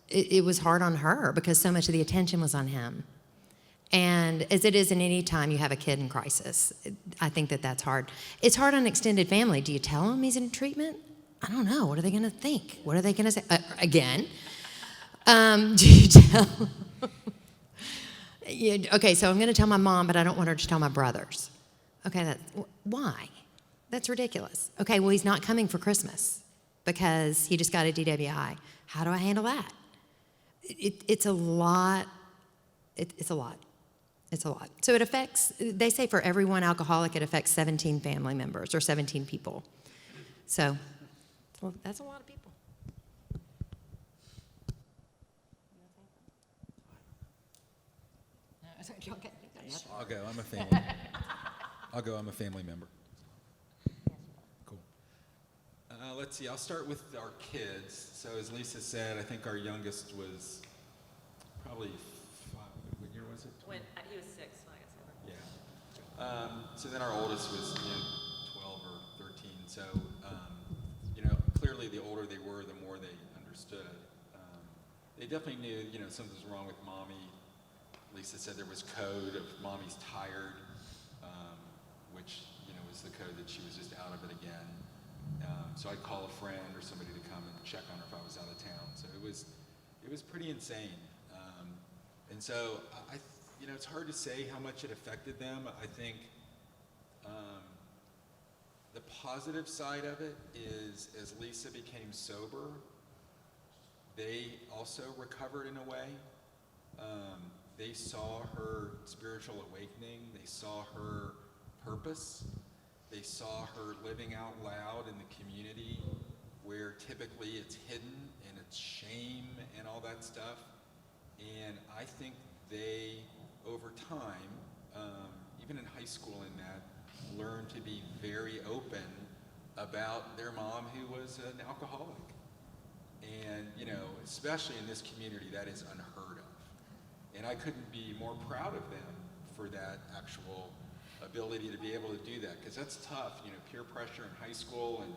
it was hard on her because so much of the attention was on him. And as it is in any time you have a kid in crisis, I think that's hard. It's hard on extended family. Do you tell them he's in treatment? I don't know. What are they going to think? What are they going to say? Again? Do you tell Okay, so I'm going to tell my mom, but I don't want her to tell my brothers. Okay, why? That's ridiculous. Okay, well, he's not coming for Christmas because he just got a DWI. How do I handle that? It's a lot. It's a lot. It's a lot. So it affects, they say for every one alcoholic, it affects 17 family members or 17 people. So that's a lot of people. I'll go. I'm a family member. Cool. Let's see. I'll start with our kids. So as Lisa said, I think our youngest was probably 5. What year was it? When he was 6 when I got sober. Yeah. So then our oldest was 12 or 13. So clearly the older they were, the more they understood. They definitely knew something was wrong with mommy. Lisa said there was code of mommy's tired, which was the code that she was just out of it again. So I'd call a friend or somebody to come and check on her if I was out of town. So it was pretty insane. And so it's hard to say how much it affected them. I think the positive side of it is as Lisa became sober, they also recovered in a way. They saw her spiritual awakening. They saw her purpose. They saw her living out loud in the community where typically it's hidden and it's shame and all that stuff. And I think they, over time, even in high school and that, learned to be very open about their mom who was an alcoholic. And, especially in this community, that is unheard of. And I couldn't be more proud of them for that actual ability to be able to do that, because that's tough, peer pressure in high school and,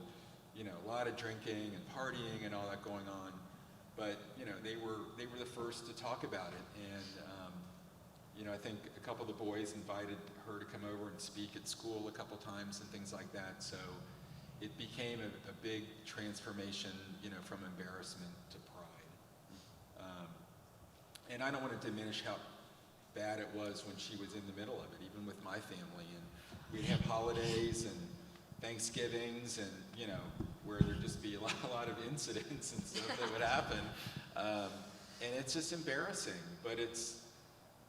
a lot of drinking and partying and all that going on. But, they were the first to talk about it. And, I think a couple of the boys invited her to come over and speak at school a couple times and things like that. So it became a big transformation, from embarrassment to pride. And I don't want to diminish how bad it was when she was in the middle of it, even with my family. And we'd have holidays and Thanksgivings and, where there'd just be a lot of incidents and stuff that would happen. And it's just embarrassing, but it's,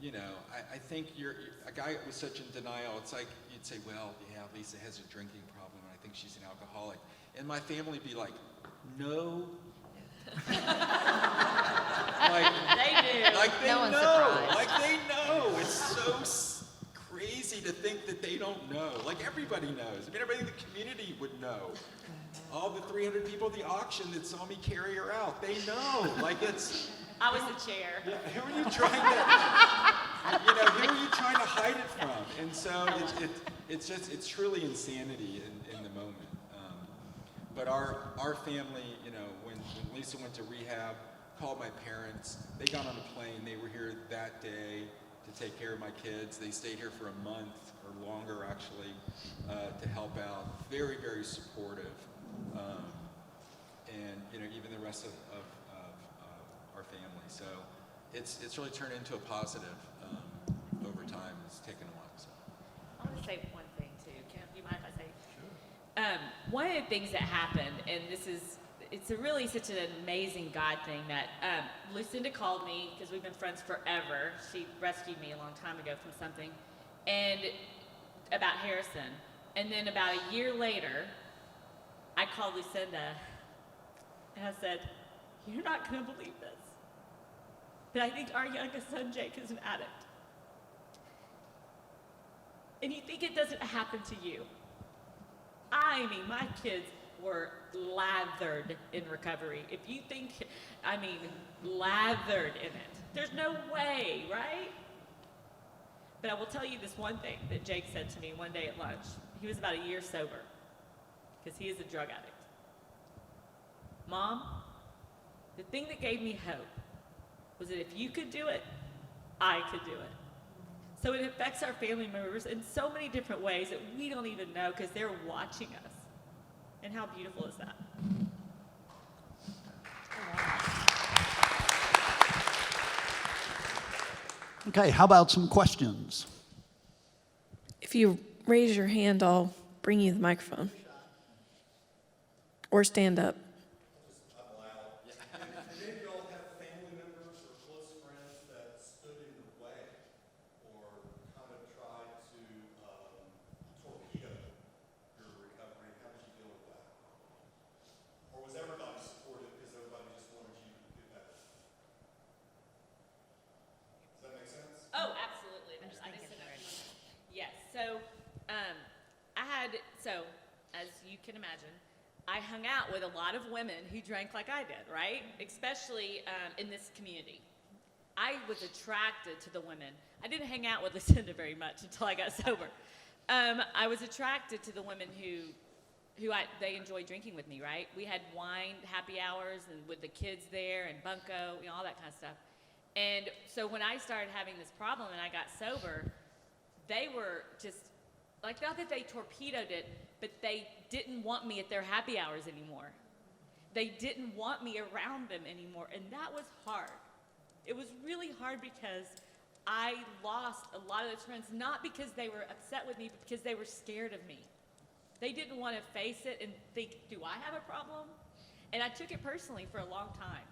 I think you're a guy that was such in denial. It's like you'd say, well, yeah, Lisa has a drinking problem, and I think she's an alcoholic. And my family would be like, no. They do. They No one's know. surprised. They know. It's so crazy to think that they don't know. Everybody knows. Everybody in the community would know. All the 300 people at the auction that saw me carry her out, they know. It's. I was the chair. Yeah, who are you trying to hide it from? And so it's truly insanity in the moment. But our family, when Lisa went to rehab, called my parents. They got on a plane. They were here that day to take care of my kids. They stayed here for a month or longer, actually, to help out. Very, very supportive. And even the rest of our family. So it's really turned into a positive over time. It's taken a while. So. I want to say one thing too. Do you mind if I say? Sure. One of the things that happened, and it's really such an amazing God thing that Lucinda called me because we've been friends forever. She rescued me a long time ago from something, and about Harrison. And then about a year later, I called Lucinda and I said, "You're not going to believe this, but I think our youngest son, Jake, is an addict." And you think it doesn't happen to you. I mean, my kids were lathered in recovery. If you think, lathered in it. There's no way, right? But I will tell you this one thing that Jake said to me one day at lunch. He was about a year sober, because he is a drug addict. "Mom, the thing that gave me hope was that if you could do it, I could do it." So it affects our family members in so many different ways that we don't even know, because they're watching us. And how beautiful is that? Okay, how about some questions? If you raise your hand, I'll bring you the microphone. Or stand up. Did any of y'all have family members or close friends that stood in the way or kind of tried to torpedo your recovery? How did you deal with that? Or was everybody supportive because everybody just wanted you to get better? Does that make sense? Oh, absolutely. Yes. So, as you can imagine, I hung out with a lot of women who drank like I did, right? Especially in this community. I was attracted to the women. I didn't hang out with Lucinda very much until I got sober. I was attracted to the women they enjoyed drinking with me, right? We had wine happy hours and with the kids there and bunco, all that kind of stuff. And so when I started having this problem and I got sober, they were just, like, not that they torpedoed it, but they didn't want me at their happy hours anymore. They didn't want me around them anymore, and that was hard. It was really hard because I lost a lot of those friends, not because they were upset with me, but because they were scared of me. They didn't want to face it and think, do I have a problem? And I took it personally for a long time.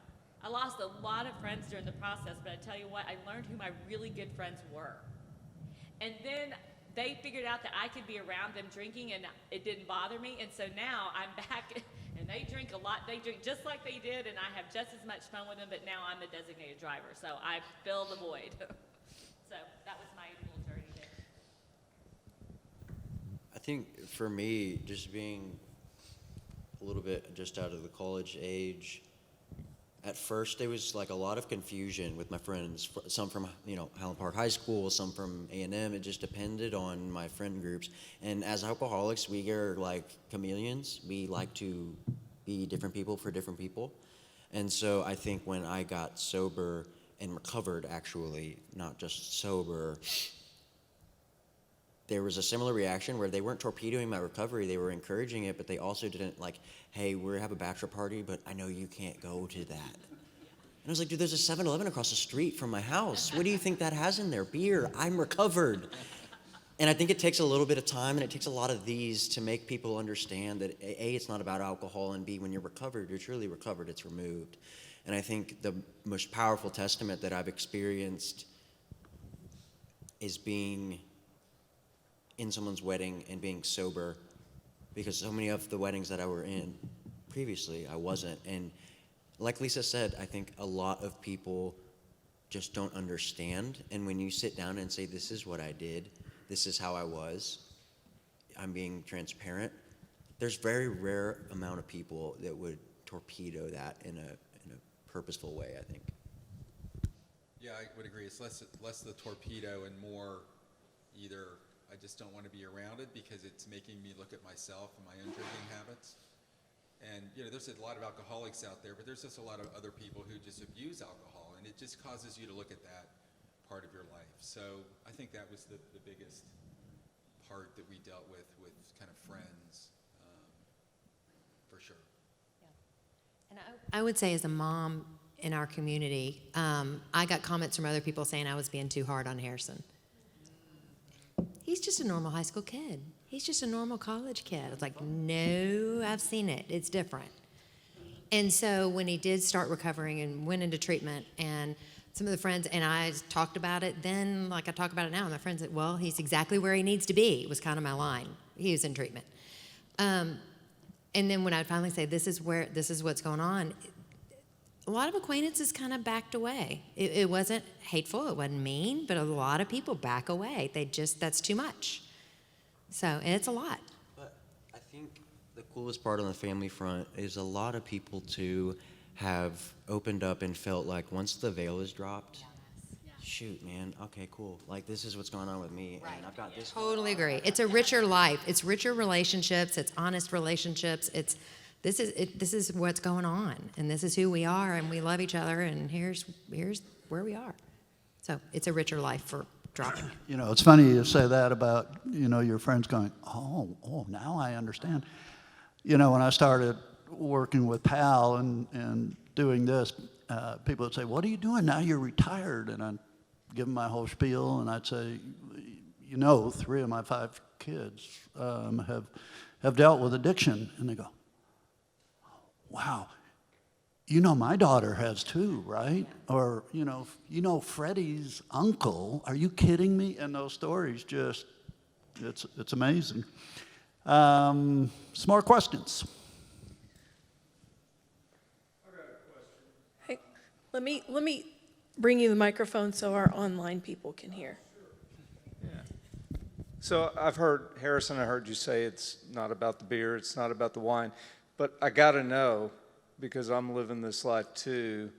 I lost a lot of friends during the process, but I tell you what, I learned who my really good friends were. And then they figured out that I could be around them drinking and it didn't bother me. And so now I'm back and they drink a lot. They drink just like they did, and I have just as much fun with them, but now I'm the designated driver. So I fill the void. So that was my little journey there. I think for me, just being a little bit just out of the college age, at first there was like a lot of confusion with my friends, some from Highland Park High School, some from A&M. It just depended on my friend groups. And as alcoholics, we are like chameleons. We like to be different people for different people. And so I think when I got sober and recovered, actually, not just sober, there was a similar reaction where they weren't torpedoing my recovery. They were encouraging it, but they also didn't like, "Hey, we have a bachelor party, but I know you can't go to that." And I was like, "Dude, there's a 7-Eleven across the street from my house. What do you think that has in there? Beer. I'm recovered." And I think it takes a little bit of time, and it takes a lot of these to make people understand that A, it's not about alcohol, and B, when you're recovered, you're truly recovered, it's removed. And I think the most powerful testament that I've experienced is being in someone's wedding and being sober, because so many of the weddings that I were in previously, I wasn't. And like Lisa said, I think a lot of people just don't understand. And when you sit down and say, "This is what I did, this is how I was, I'm being transparent," there's very rare amount of people that would torpedo that in a purposeful way, I think. Yeah, I would agree. It's less the torpedo and more either I just don't want to be around it because it's making me look at myself and my own drinking habits. And there's a lot of alcoholics out there, but there's just a lot of other people who just abuse alcohol, and it just causes you to look at that part of your life. So I think that was the biggest part that we dealt with kind of friends, for sure. And I would say, as a mom in our community, I got comments from other people saying I was being too hard on Harrison. He's just a normal high school kid. He's just a normal college kid. I was like, no, I've seen it. It's different. And so when he did start recovering and went into treatment, and some of the friends and I talked about it then, like I talk about it now. And my friend said, well, he's exactly where he needs to be, was kind of my line. He was in treatment. And then when I finally say, this is what's going on, a lot of acquaintances kind of backed away. It wasn't hateful, it wasn't mean, but a lot of people back away. That's too much. So, and it's a lot. But I think the coolest part on the family front is a lot of people too have opened up and felt like once the veil is dropped, shoot, man, okay, cool. Like this is what's going on with me, and I've got this. Totally agree. It's a richer life. It's richer relationships. It's honest relationships. This is what's going on, and this is who we are, and we love each other, and here's where we are. So it's a richer life for dropping it. You know, it's funny you say that about, you know, your friends going, oh, now I understand. You know, when I started working with Pal and doing this, people would say, what are you doing now you're retired? And I'd give them my whole spiel, and I'd say, you know, 3 of my 5 kids have dealt with addiction. And they go, wow, you know my daughter has too, right? Or, you know Freddie's uncle, are you kidding me? And those stories just, it's amazing. Some more questions. Hey, let me bring you the microphone so our online people can hear. So I've heard, Harrison, I heard you say it's not about the beer, it's not about the wine, but I got to know, because I'm living this life too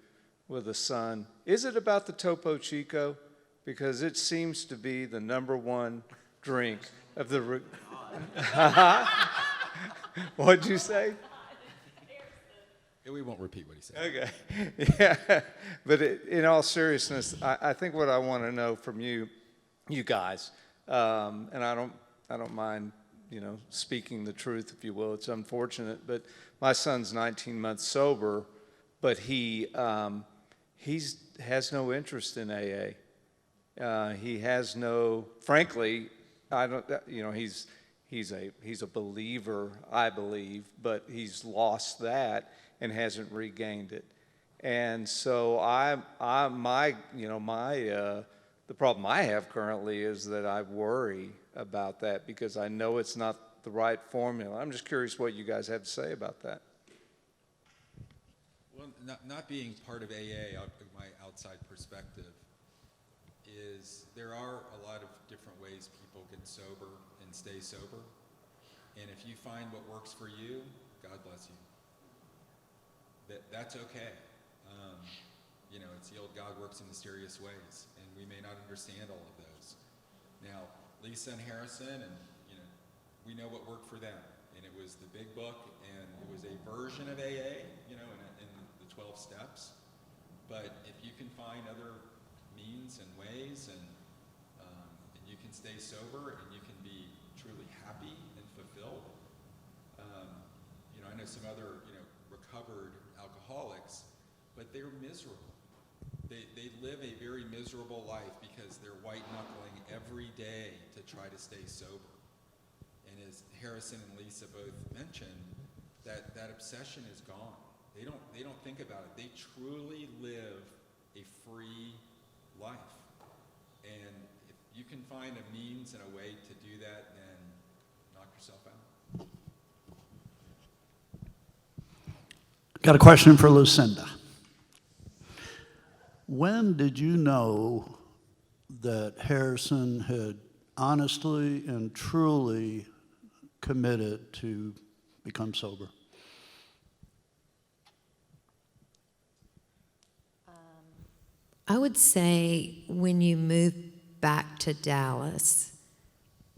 with a son, is it about the Topo Chico? Because it seems to be the #1 drink of the... What'd you say? We won't repeat what he said. Okay, yeah, but in all seriousness, I think what I want to know from you guys, and I don't mind, you know, speaking the truth, if you will. It's unfortunate, but my son's 19 months sober, but he has no interest in AA. He has no, frankly, I don't, you know, he's a believer, I believe, but he's lost that and hasn't regained it. And so the problem I have currently is that I worry about that because I know it's not the right formula. I'm just curious what you guys have to say about that. Well, not being part of AA, my outside perspective, is there are a lot of different ways people get sober and stay sober. And if you find what works for you, God bless you. That's okay. You know, it's the old God works in mysterious ways, and we may not understand all of those. Now, Lisa and Harrison, and you know, we know what worked for them, and it was the big book, and it was a version of AA, you know, in the 12 steps. But if you can find other means and ways, and you can stay sober, and you can be truly happy and fulfilled. You know, I know some other, you know, recovered alcoholics, but they're miserable. They live a very miserable life because they're white-knuckling every day to try to stay sober. And as Harrison and Lisa both mentioned, that obsession is gone. They don't think about it. They truly live a free life. And if you can find a means and a way to do that, then knock yourself out. Got a question for Lucinda. When did you know that Harrison had honestly and truly committed to become sober? I would say when you moved back to Dallas,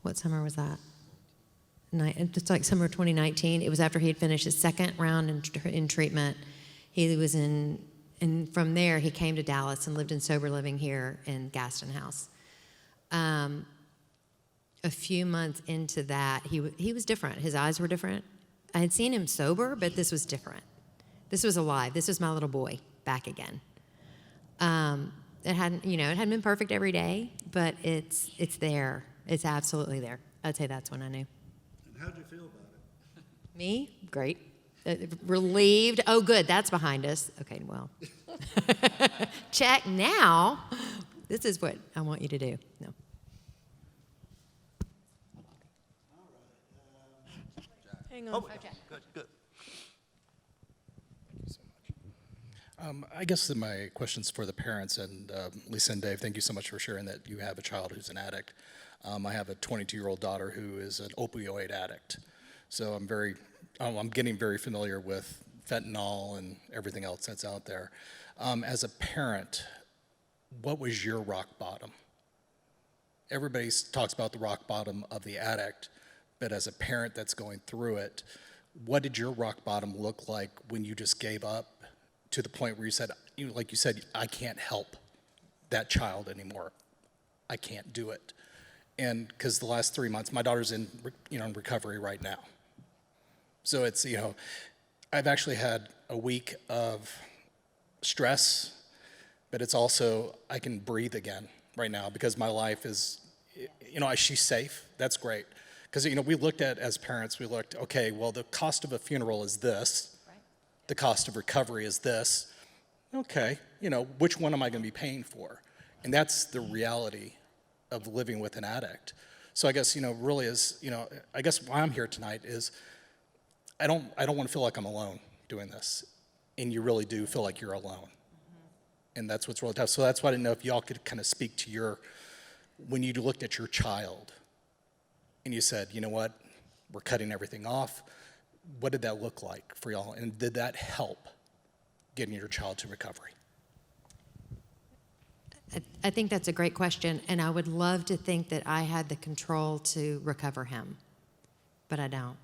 what summer was that? It's like summer 2019. It was after he had finished his second round in treatment. He was in, and from there he came to Dallas and lived in sober living here in Gaston House. A few months into that, he was different. His eyes were different. I had seen him sober, but this was different. This was alive. This was my little boy back again. It hadn't been perfect every day, but it's there. It's absolutely there. I'd say that's when I knew. And how'd you feel about it? Me? Great. Relieved. Oh, good. That's behind us. Okay, well. Check. Now, this is what I want you to do. No. Hang on. Good, good. I guess that my question's for the parents, and Lisa and Dave, thank you so much for sharing that you have a child who's an addict. I have a 22-year-old daughter who is an opioid addict, so I'm getting very familiar with fentanyl and everything else that's out there. As a parent, what was your rock bottom? Everybody talks about the rock bottom of the addict, but as a parent that's going through it, what did your rock bottom look like when you just gave up to the point where you said, like you said, I can't help that child anymore. I can't do it. And because the last 3 months, my daughter's in recovery right now. So it's, I've actually had a week of stress, but it's also, I can breathe again right now because my life is, she's safe. That's great. Because, we looked at, as parents, okay, well, the cost of a funeral is this. Right. The cost of recovery is this. Okay, which one am I going to be paying for? And that's the reality of living with an addict. So I guess, really is, I guess why I'm here tonight is I don't want to feel like I'm alone doing this. And you really do feel like you're alone. Mm-hmm. And that's what's really tough. So that's why I didn't know if y'all could kind of speak to when you looked at your child and you said, you know what, we're cutting everything off. What did that look like for y'all? And did that help getting your child to recovery? I think that's a great question, and I would love to think that I had the control to recover him, but I don't.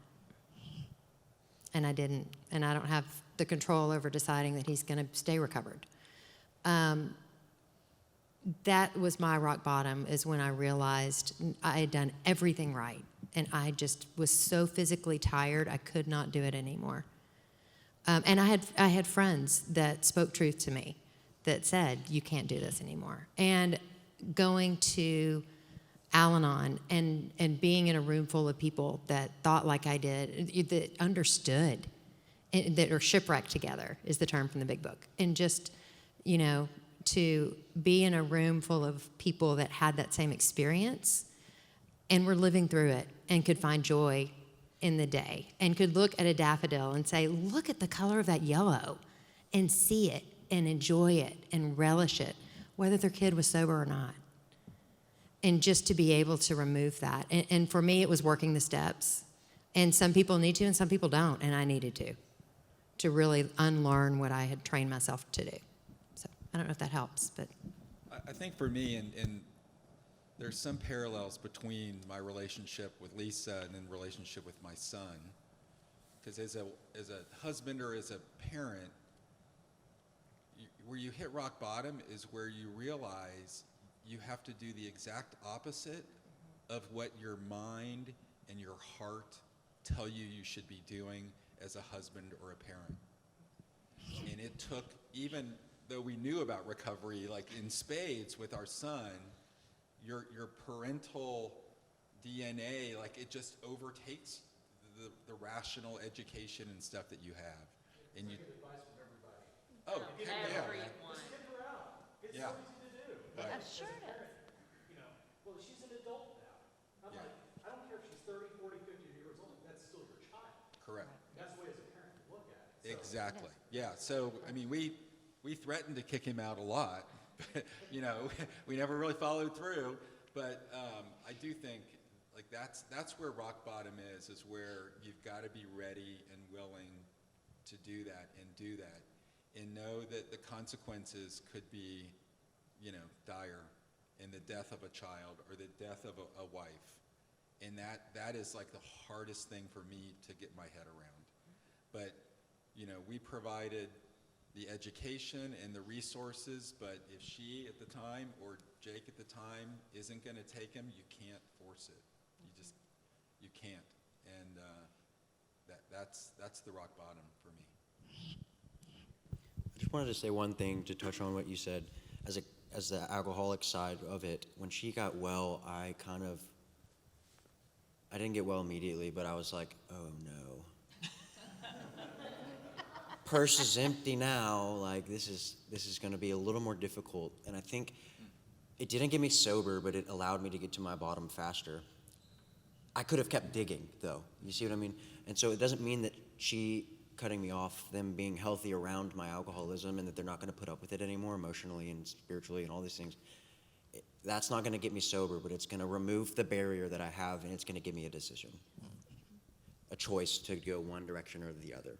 And I didn't, and I don't have the control over deciding that he's going to stay recovered. That was my rock bottom, is when I realized I had done everything right, and I just was so physically tired I could not do it anymore. And I had friends that spoke truth to me, that said, you can't do this anymore. And going to Al-Anon and being in a room full of people that thought like I did, that understood, and that are shipwrecked together is the term from the big book. And just, to be in a room full of people that had that same experience and were living through it and could find joy in the day and could look at a daffodil and say, look at the color of that yellow, and see it and enjoy it and relish it, whether their kid was sober or not. And just to be able to remove that. And for me, it was working the steps. And some people need to and some people don't, and I needed to really unlearn what I had trained myself to do. So I don't know if that helps, but. I think for me, and there's some parallels between my relationship with Lisa and then relationship with my son. Because as a husband or as a parent, where you hit rock bottom is where you realize you have to do the exact opposite of what your mind and your heart tell you should be doing as a husband or a parent. And it took, even though we knew about recovery, like in spades with our son, your parental DNA, like it just overtakes the rational education and stuff that you have. And you. Oh, yeah. Everyone. Yeah. Right. Sure it is. Well, she's an adult now. I'm like, I don't care if she's 30, 40, 50 years old, that's still your child. Correct. That's the way as a parent to look at it. Exactly. Yeah. So, I mean, we threatened to kick him out a lot, but, we never really followed through. But I do think, like, that's where rock bottom is where you've got to be ready and willing to do that and know that the consequences could be, dire in the death of a child or the death of a wife. And that is like the hardest thing for me to get my head around. But, we provided the education and the resources, but if she at the time or Jake at the time isn't going to take him, you can't force it. You can't. And that's the rock bottom for me. I just wanted to say one thing to touch on what you said. As the alcoholic side of it, when she got well, I didn't get well immediately, but I was like, oh no. purse is empty now. Like this is going to be a little more difficult. And I think it didn't get me sober, but it allowed me to get to my bottom faster. I could have kept digging, though. You see what I mean? And so it doesn't mean that she cutting me off, them being healthy around my alcoholism, and that they're not going to put up with it anymore emotionally and spiritually and all these things. That's not going to get me sober, but it's going to remove the barrier that I have, and it's going to give me a decision, a choice to go one direction or the other.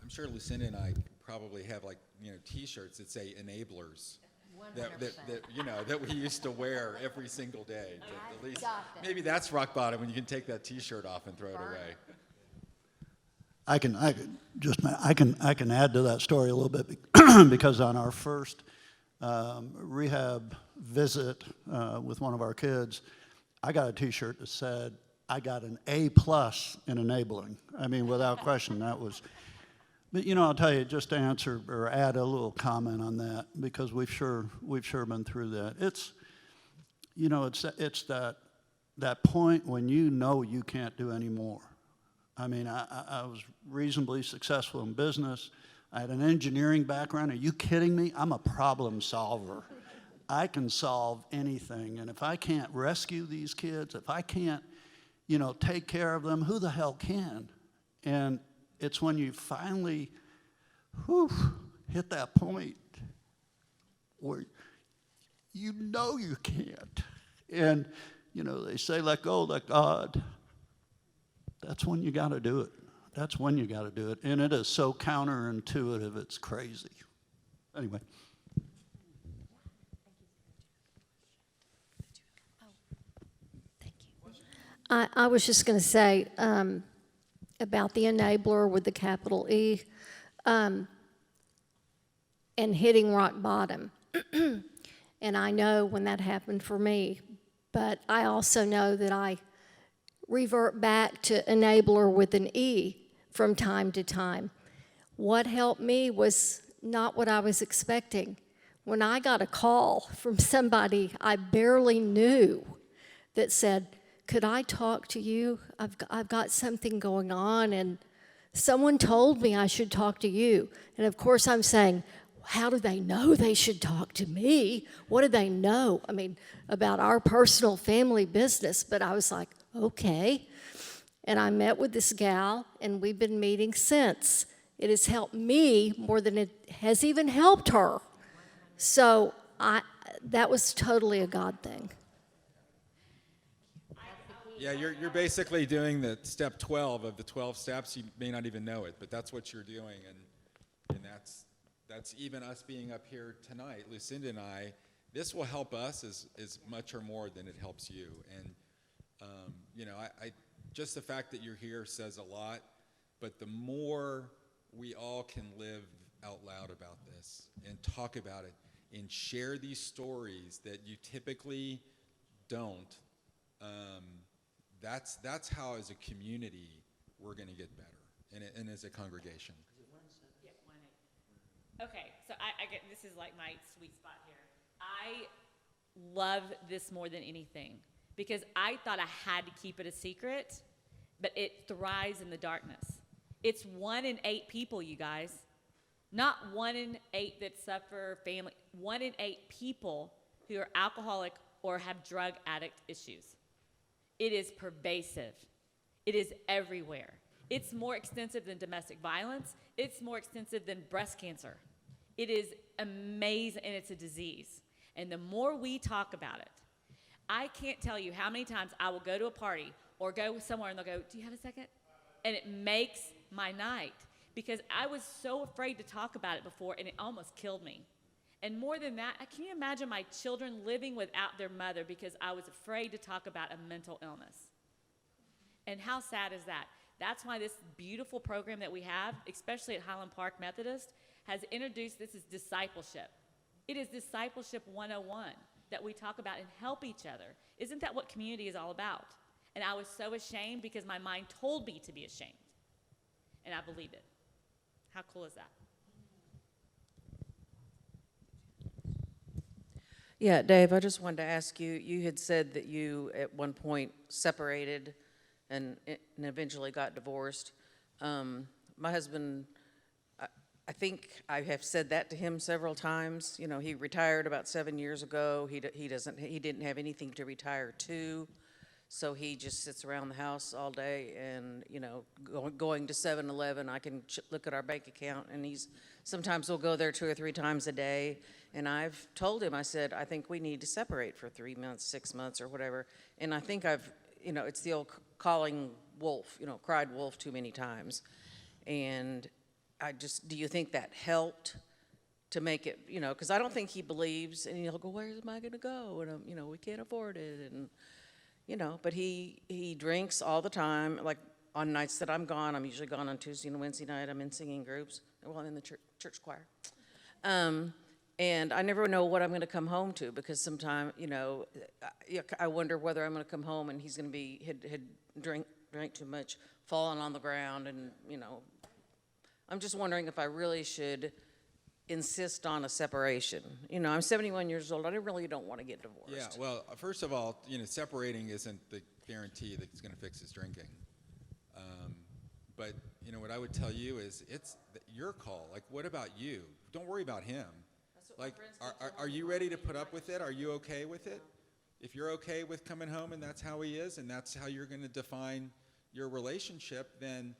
I'm sure Lucinda and I probably have T-shirts that say enablers. That we used to wear every single day. At least maybe that's rock bottom when you can take that T-shirt off and throw it away. I can add to that story a little bit because on our first rehab visit with one of our kids, I got a T-shirt that said, "I got an A+ in enabling." I mean, without question, that was. But I'll tell you, just to answer or add a little comment on that, because we've sure been through that. It's that point when you can't do any more. I mean, I was reasonably successful in business. I had an engineering background. Are you kidding me? I'm a problem solver. I can solve anything, and if I can't rescue these kids, if I can't, take care of them, who the hell can? And it's when you finally hit that point where you can't. And, they say, let go, let God. That's when you got to do it. That's when you got to do it. And it is so counterintuitive, it's crazy. Anyway. I was just going to say, about the enabler with the capital E, and hitting rock bottom. And I know when that happened for me, but I also know that I revert back to enabler with an E from time to time. What helped me was not what I was expecting. When I got a call from somebody I barely knew that said, "Could I talk to you? I've got something going on, and someone told me I should talk to you." And of course I'm saying, how do they know they should talk to me? What do they know? I mean, about our personal family business. But I was like, okay. And I met with this gal, and we've been meeting since. It has helped me more than it has even helped her. So that was totally a God thing. Yeah, you're basically doing the step 12 of the 12 steps. You may not even know it, but that's what you're doing, and that's even us being up here tonight, Lucinda and I. This will help us as much or more than it helps you. And I just the fact that you're here says a lot. But the more we all can live out loud about this and talk about it and share these stories that you typically don't. That's how, as a community, we're going to get better, and as a congregation. Yeah, 1-8. Okay, so I get this is like my sweet spot here. I love this more than anything because I thought I had to keep it a secret, but it thrives in the darkness. It's 1 in 8 people, you guys, not 1 in 8 that suffer family. 1 in 8 people who are alcoholic or have drug addict issues. It is pervasive. It is everywhere. It's more extensive than domestic violence. It's more extensive than breast cancer. It is amazing, and it's a disease. And the more we talk about it, I can't tell you how many times I will go to a party or go somewhere and they'll go, "Do you have a second?" And it makes my night because I was so afraid to talk about it before, and it almost killed me. And more than that, can you imagine my children living without their mother because I was afraid to talk about a mental illness? And how sad is that? That's why this beautiful program that we have, especially at Highland Park Methodist, has introduced this as discipleship. It is discipleship 101 that we talk about and help each other. Isn't that what community is all about? And I was so ashamed because my mind told me to be ashamed. And I believed it. How cool is that? Yeah, Dave, I just wanted to ask you, you had said that you at one point separated and eventually got divorced. My husband, I think I have said that to him several times. You know, he retired about 7 years ago. He didn't have anything to retire to. So he just sits around the house all day and, you know, going to 7-Eleven, I can look at our bank account, and sometimes we'll go there 2 or 3 times a day. And I've told him, I said, I think we need to separate for 3 months, 6 months or whatever. And I think you know, it's the old calling wolf, you know, cried wolf too many times. And do you think that helped to make it, you know, because I don't think he believes, and he'll go, where am I going to go? And, you know, we can't afford it. And, you know, but he drinks all the time. Like on nights that I'm gone, I'm usually gone on Tuesday and Wednesday night. I'm in singing groups, well, I'm in the church choir. And I never know what I'm going to come home to, because sometimes, you know, I wonder whether I'm going to come home and he's going to be, had drank too much, fallen on the ground, and, you know, I'm just wondering if I really should insist on a separation. You know, I'm 71 years old. I really don't want to get divorced. Yeah, well, first of all, you know, separating isn't the guarantee that it's going to fix his drinking. But, you know, what I would tell you is it's your call. Like, what about you? Don't worry about him. Like, are you ready to put up with it? Are you okay with it? If you're okay with coming home and that's how he is and that's how you're going to define your relationship, then,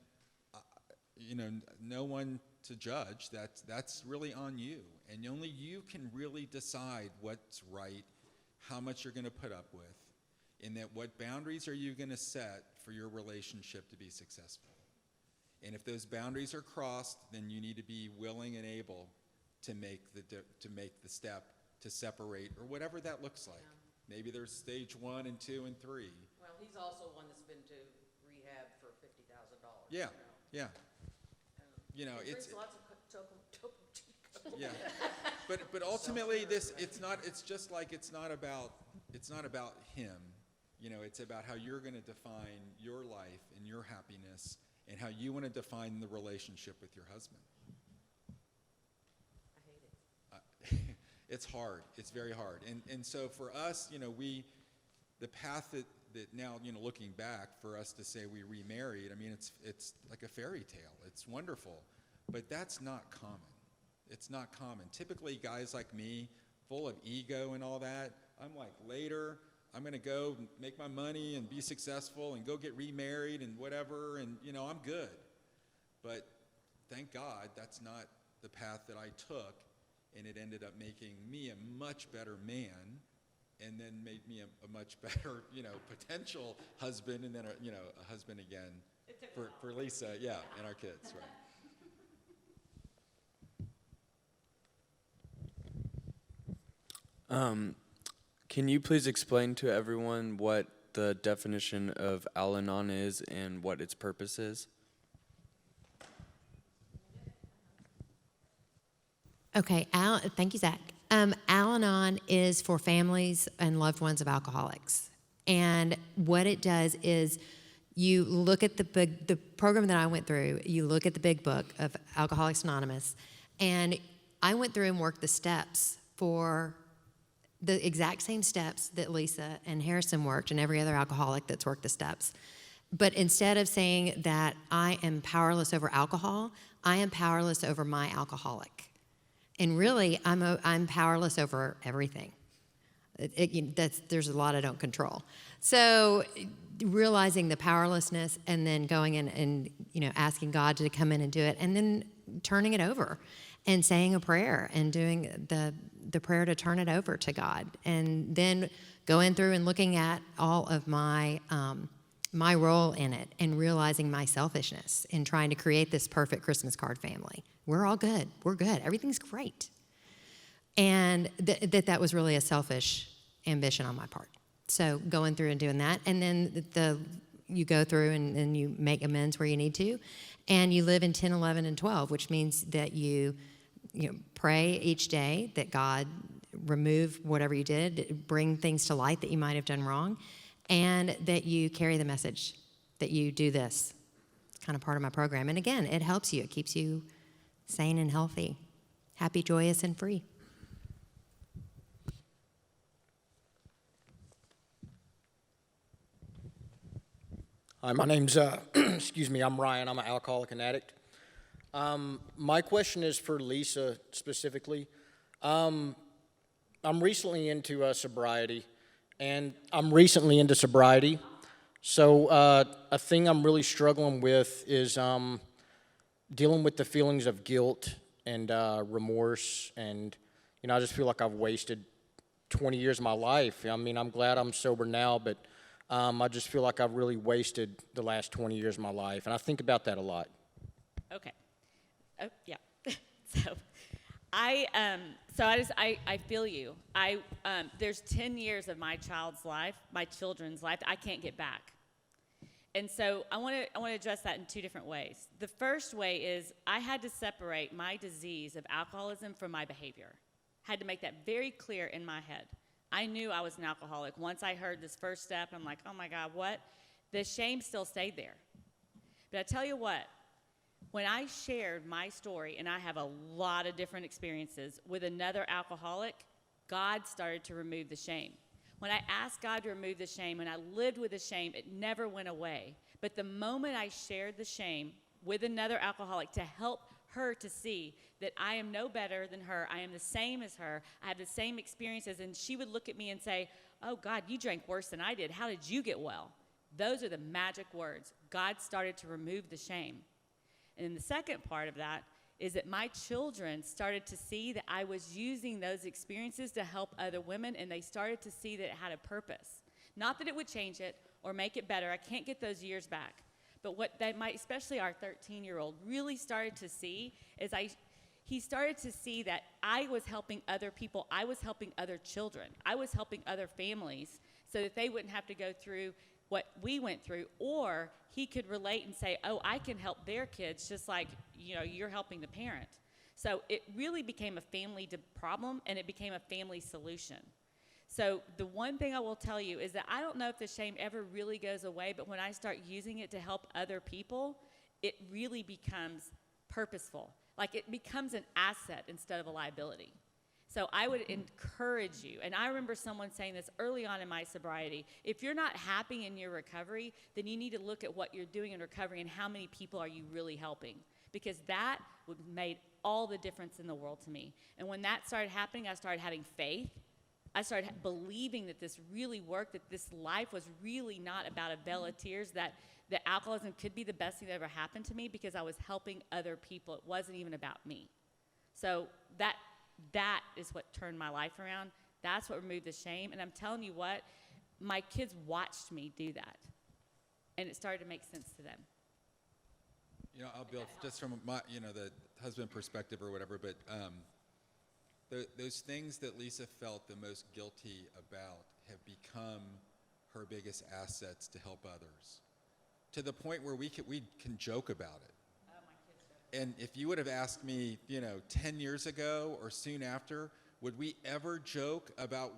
you know, no one to judge. That's really on you. And only you can really decide what's right, how much you're going to put up with, and that what boundaries are you going to set for your relationship to be successful. And if those boundaries are crossed, then you need to be willing and able to make the step to separate, or whatever that looks like. Yeah. Maybe there's stage 1 and 2 and 3. Well, he's also one that's been to rehab for $50,000. Yeah, you know? Yeah. You know, he it's drinks lots of Topo Chico. Yeah, but ultimately it's not about him. You know, it's about how you're going to define your life and your happiness, and how you want to define the relationship with your husband. I hate it. It's hard. It's very hard. And so for us, you know, the path that now, you know, looking back, for us to say we remarried, I mean, it's like a fairy tale. It's wonderful, but that's not common. It's not common. Typically, guys like me, full of ego and all that, I'm like, later, I'm going to go make my money and be successful and go get remarried and whatever, and, you know, I'm good. But thank God that's not the path that I took, and it ended up making me a much better man, and then made me a much better, you know, potential husband, and then, a husband again for Lisa, yeah, and our kids, right. Can you please explain to everyone what the definition of Al-Anon is and what its purpose is? Okay, thank you, Zach. Al-Anon is for families and loved ones of alcoholics. And what it does is you look at the program that I went through, you look at the big book of Alcoholics Anonymous, and I went through and worked the steps for the exact same steps that Lisa and Harrison worked, and every other alcoholic that's worked the steps. But instead of saying that I am powerless over alcohol, I am powerless over my alcoholic. And really, I'm powerless over everything. There's a lot I don't control. So realizing the powerlessness, and then going in and, you know, asking God to come in and do it, and then turning it over and saying a prayer and doing the prayer to turn it over to God, and then going through and looking at all of my my role in it, and realizing my selfishness in trying to create this perfect Christmas card family. We're all good. We're good. Everything's great. And that was really a selfish ambition on my part. So going through and doing that, and then you go through and you make amends where you need to, and you live in 10, 11, and 12, which means that you pray each day that God remove whatever you did, bring things to light that you might have done wrong, and that you carry the message that you do this. It's kind of part of my program. And again, it helps you. It keeps you sane and healthy, happy, joyous, and free. Hi, my name's, excuse me, I'm Ryan. I'm an alcoholic and addict. My question is for Lisa specifically. I'm recently into sobriety, and I'm recently into sobriety. So a thing I'm really struggling with is dealing with the feelings of guilt and remorse, and I just feel like I've wasted 20 years of my life. I mean, I'm glad I'm sober now, but I just feel like I've really wasted the last 20 years of my life, and I think about that a lot. Okay. Oh, yeah. so I feel you. There's 10 years of my children's life I can't get back. And so I want to address that in two different ways. The first way is I had to separate my disease of alcoholism from my behavior. Had to make that very clear in my head. I knew I was an alcoholic. Once I heard this first step, I'm like, oh my God, what? The shame still stayed there. But I tell you what, when I shared my story, and I have a lot of different experiences with another alcoholic, God started to remove the shame. When I asked God to remove the shame, and I lived with the shame, it never went away. But the moment I shared the shame with another alcoholic to help her to see that I am no better than her, I am the same as her, I have the same experiences, and she would look at me and say, oh God, you drank worse than I did. How did you get well? Those are the magic words. God started to remove the shame. And then the second part of that is that my children started to see that I was using those experiences to help other women, and they started to see that it had a purpose. Not that it would change it or make it better. I can't get those years back. But what they might, especially our 13-year-old, really started to see is he started to see that I was helping other people. I was helping other children. I was helping other families so that they wouldn't have to go through what we went through, or he could relate and say, oh, I can help their kids just like, you're helping the parent. So it really became a family problem, and it became a family solution. So the one thing I will tell you is that I don't know if the shame ever really goes away, but when I start using it to help other people, it really becomes purposeful. Like it becomes an asset instead of a liability. So I would encourage you, and I remember someone saying this early on in my sobriety, if you're not happy in your recovery, then you need to look at what you're doing in recovery and how many people are you really helping, because that made all the difference in the world to me. And when that started happening, I started having faith. I started believing that this really worked, that this life was really not about a veil of tears, that alcoholism could be the best thing that ever happened to me because I was helping other people. It wasn't even about me. So that is what turned my life around. That's what removed the shame. And I'm telling you what, my kids watched me do that. And it started to make sense to them. I'll build just from my, the husband perspective or whatever, but those things that Lisa felt the most guilty about have become her biggest assets to help others, to the point where we can joke about it. And if you would have asked me, 10 years ago or soon after, would we ever joke about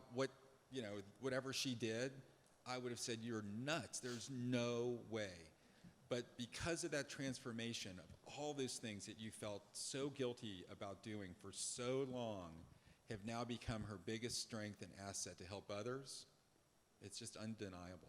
whatever she did? I would have said, you're nuts. There's no way. But because of that transformation of all those things that you felt so guilty about doing for so long have now become her biggest strength and asset to help others, it's just undeniable.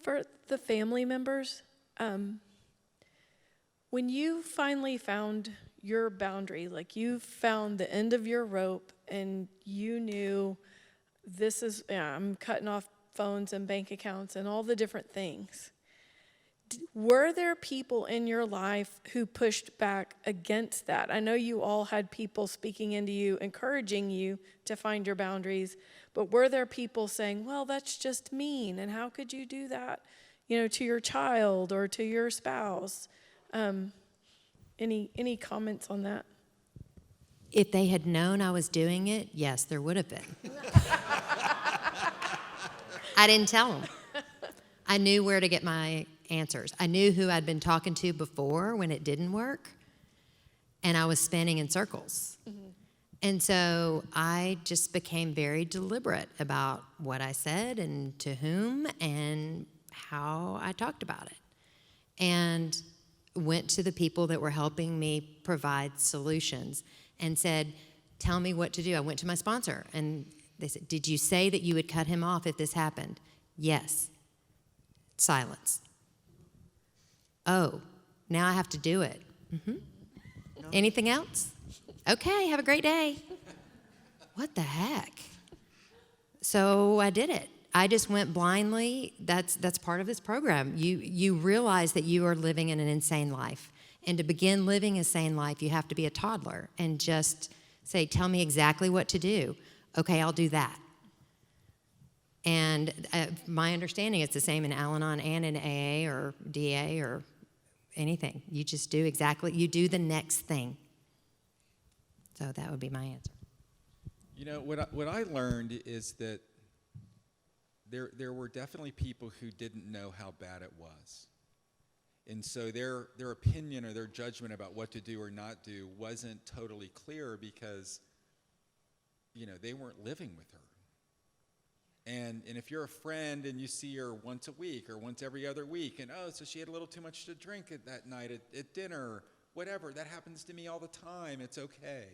For the family members, when you finally found your boundary, like you found the end of your rope and you knew I'm cutting off phones and bank accounts and all the different things, were there people in your life who pushed back against that? I know you all had people speaking into you, encouraging you to find your boundaries, but were there people saying, well, that's just mean, and how could you do that, to your child or to your spouse? Any comments on that? If they had known I was doing it, yes, there would have been. I didn't tell them. I knew where to get my answers. I knew who I'd been talking to before when it didn't work, and I was spinning in circles. Mm-hmm. And so I just became very deliberate about what I said and to whom and how I talked about it. And went to the people that were helping me provide solutions and said, tell me what to do. I went to my sponsor and they said, did you say that you would cut him off if this happened? Yes. Silence. Oh, now I have to do it. Anything else? Okay, have a great day. What the heck? So I did it. I just went blindly. That's part of this program. You realize that you are living in an insane life. And to begin living a sane life, you have to be a toddler and just say, tell me exactly what to do. Okay, I'll do that. And my understanding is the same in Al-Anon and in AA or DA or anything. You just do exactly, you do the next thing. So that would be my answer. You know, what I learned is that there were definitely people who didn't know how bad it was. And so their opinion or their judgment about what to do or not do wasn't totally clear because, you know, they weren't living with her. And if you're a friend and you see her once a week or once every other week, and oh, so she had a little too much to drink that night at dinner, whatever, that happens to me all the time, it's okay.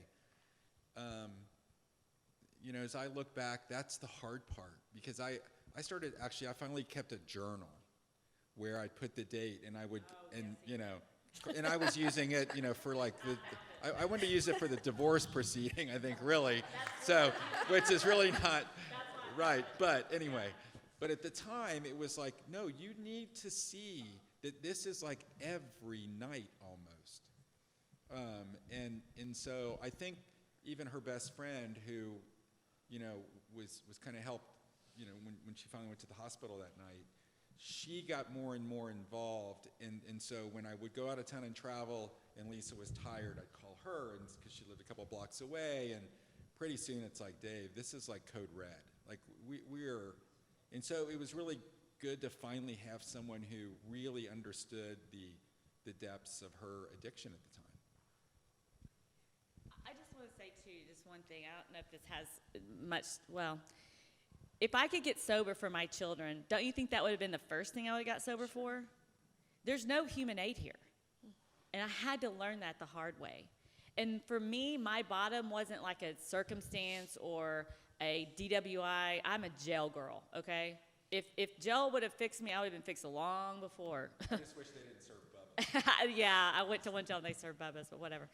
You know, as I look back, that's the hard part because I finally kept a journal where I'd put the date and I would, you know, and I was using it, you know, for like I wanted to use it for the divorce proceeding, I think, really. So, which is really not right. But anyway, but at the time it was like, no, you need to see that this is like every night almost. And so I think even her best friend who, you know, was kind of helped, you know, when she finally went to the hospital that night, she got more and more involved. And so when I would go out of town and travel and Lisa was tired, I'd call her because she lived a couple blocks away. And pretty soon it's like, Dave, this is like code red. Like we're, and so it was really good to finally have someone who really understood the depths of her addiction at the time. I just want to say, too, just one thing. I don't know if this has much, well, if I could get sober for my children, don't you think that would have been the first thing I would have got sober for? There's no human aid here. And I had to learn that the hard way. And for me, my bottom wasn't like a circumstance or a DWI. I'm a jail girl, okay? If jail would have fixed me, I would have been fixed long before. I just wish they didn't serve Bubba. Yeah, I went to one jail and they served Bubba's, but whatever.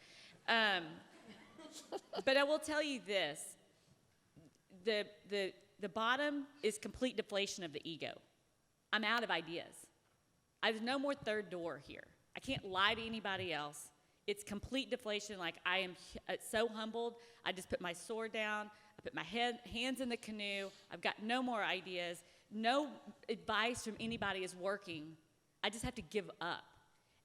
But I will tell you this. The bottom is complete deflation of the ego. I'm out of ideas. There's no more third door here. I can't lie to anybody else. It's complete deflation. Like I am so humbled. I just put my sword down. I put my hands in the canoe. I've got no more ideas. No advice from anybody is working. I just have to give up.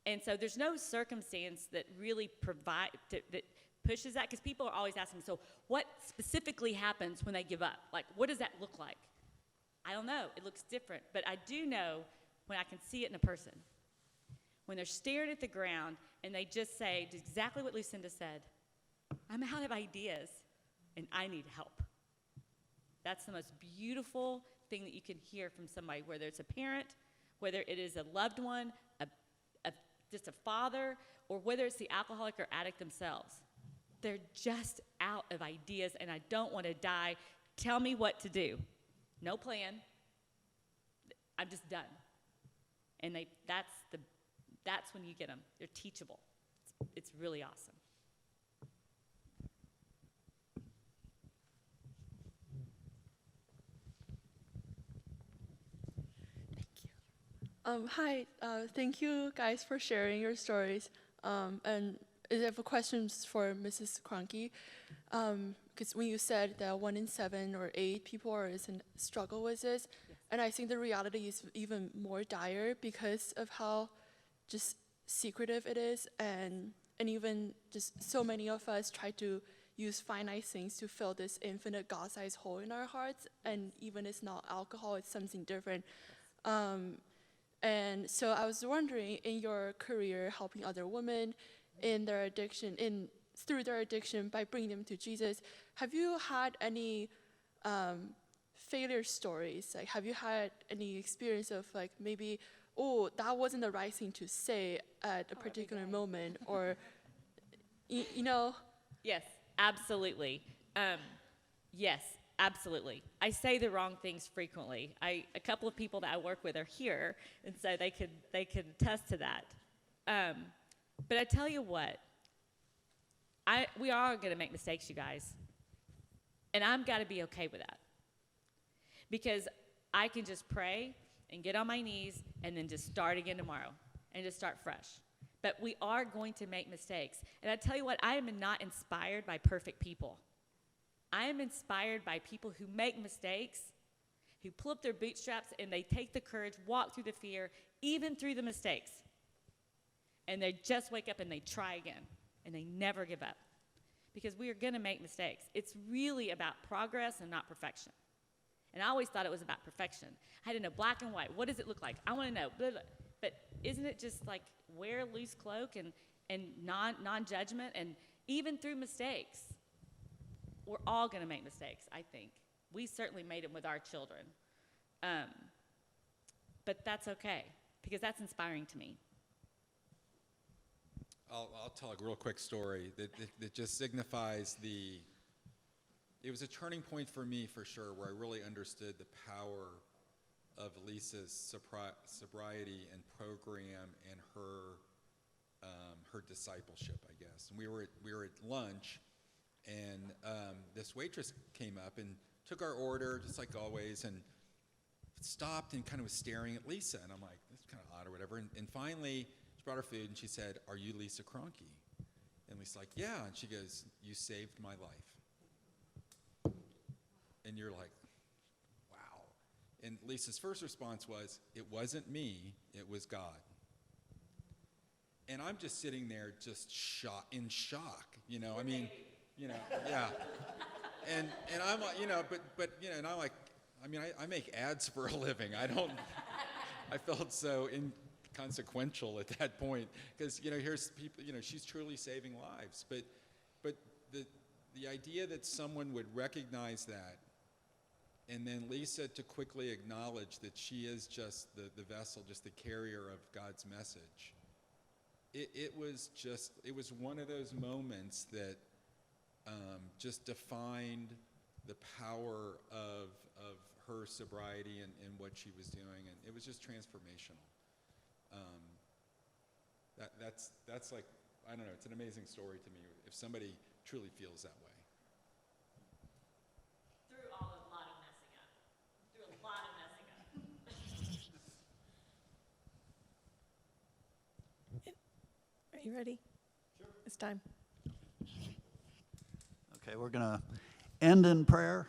And so there's no circumstance that really that pushes that, because people are always asking, so what specifically happens when they give up? Like, what does that look like? I don't know. It looks different. But I do know when I can see it in a person. When they're staring at the ground and they just say exactly what Lucinda said, I'm out of ideas and I need help. That's the most beautiful thing that you can hear from somebody, whether it's a parent, whether it is a loved one, just a father, or whether it's the alcoholic or addict themselves. They're just out of ideas, and I don't want to die. Tell me what to do. No plan. I'm just done. And that's when you get them. They're teachable. It's really awesome. Hi, thank you guys for sharing your stories. And I have questions for Mrs. Kroenke. Because when you said that 1 in 7 or 8 people are in struggle with this, yes. And I think the reality is even more dire because of how just secretive it is, and even just so many of us try to use finite things to fill this infinite God-sized hole in our hearts, and even it's not alcohol, it's something different. And so I was wondering, in your career helping other women in their addiction, in through their addiction by bringing them to Jesus. Have you had any failure stories? Like, have you had any experience of like maybe, oh, that wasn't the right thing to say at a particular moment, or you know? Yes, absolutely. Yes, absolutely. I say the wrong things frequently. A couple of people that I work with are here, and so they could attest to that. But I tell you what, we are going to make mistakes, you guys, and I've got to be okay with that, because I can just pray and get on my knees and then just start again tomorrow and just start fresh. But we are going to make mistakes. And I tell you what, I am not inspired by perfect people. I am inspired by people who make mistakes, who pull up their bootstraps and they take the courage, walk through the fear, even through the mistakes. And they just wake up and they try again. And they never give up. Because we are going to make mistakes. It's really about progress and not perfection. And I always thought it was about perfection. I had to know black and white. What does it look like? I want to know. Blah, blah. But isn't it just like wear a loose cloak and non-judgment? And even through mistakes, we're all going to make mistakes, I think. We certainly made them with our children. But that's okay, because that's inspiring to me. I'll tell a real quick story that just signifies it was a turning point for me, for sure, where I really understood the power of Lisa's sobriety and program and her discipleship, I guess. And we were at lunch, and this waitress came up and took our order, just like always, and stopped and kind of was staring at Lisa. And I'm like, this is kind of odd or whatever. And finally, she brought her food, and she said, "Are you Lisa Kroenke?" And Lisa's like, "Yeah." And she goes, "You saved my life." And you're like, wow. And Lisa's first response was, "It wasn't me, it was God." And I'm just sitting there just in shock, you know, I mean, you know, yeah. And I'm like, you know, but you know, and I'm like, I mean, I make ads for a living. I felt so inconsequential at that point, because, you know, here's people, you know, she's truly saving lives. But the idea that someone would recognize that, and then Lisa to quickly acknowledge that she is just the vessel, just the carrier of God's message. It was one of those moments that just defined the power of her sobriety and what she was doing, and it was just transformational. That's like, I don't know, it's an amazing story to me if somebody truly feels that way. Through a lot of messing up. Are you ready? Sure. It's time. Okay, we're going to end in prayer.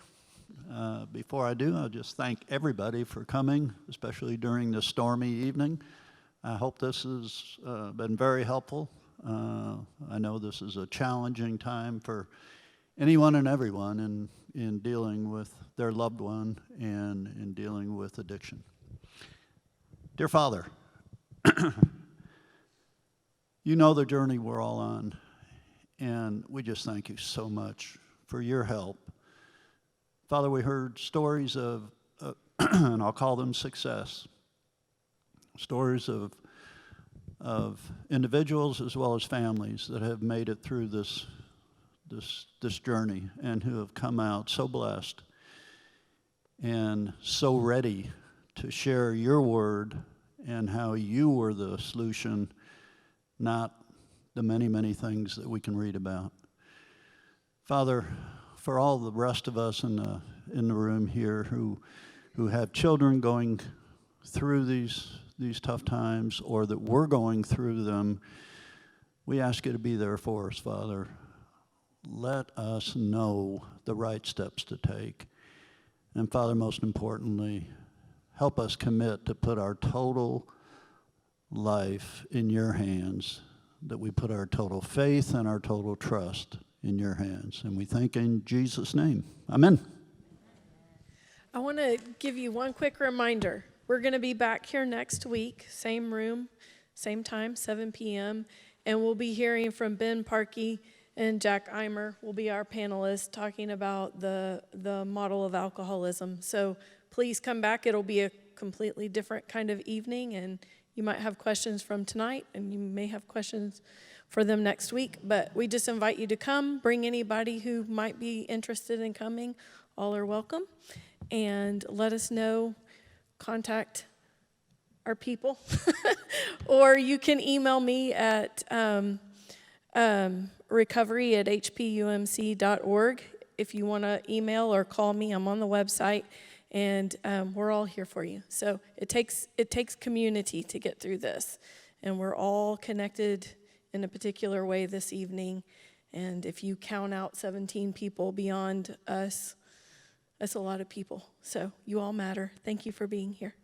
Before I do, I'll just thank everybody for coming, especially during this stormy evening. I hope this has been very helpful. I know this is a challenging time for anyone and everyone in dealing with their loved one and in dealing with addiction. Dear Father, you know the journey we're all on, and we just thank you so much for your help. Father, we heard stories of, and I'll call them success, stories of individuals as well as families that have made it through this journey and who have come out so blessed and so ready to share your word and how you were the solution, not the many, many things that we can read about. Father, for all the rest of us in the room here who have children going through these tough times, or that we're going through them, we ask you to be there for us, Father. Let us know the right steps to take. And Father, most importantly, help us commit to put our total life in your hands, that we put our total faith and our total trust in your hands. And we thank in Jesus' name. Amen. I want to give you one quick reminder. We're going to be back here next week, same room, same time, 7 p.m., and we'll be hearing from Ben Parkey and Jack Eimer will be our panelist talking about the model of alcoholism. So please come back. It'll be a completely different kind of evening, and you might have questions from tonight, and you may have questions for them next week. But we just invite you to come. Bring anybody who might be interested in coming. All are welcome. And let us know. Contact our people. Or you can email me at recovery@hpumc.org if you want to email or call me. I'm on the website, and we're all here for you. So it takes community to get through this, and we're all connected in a particular way this evening. And if you count out 17 people beyond us, that's a lot of people. So you all matter. Thank you for being here.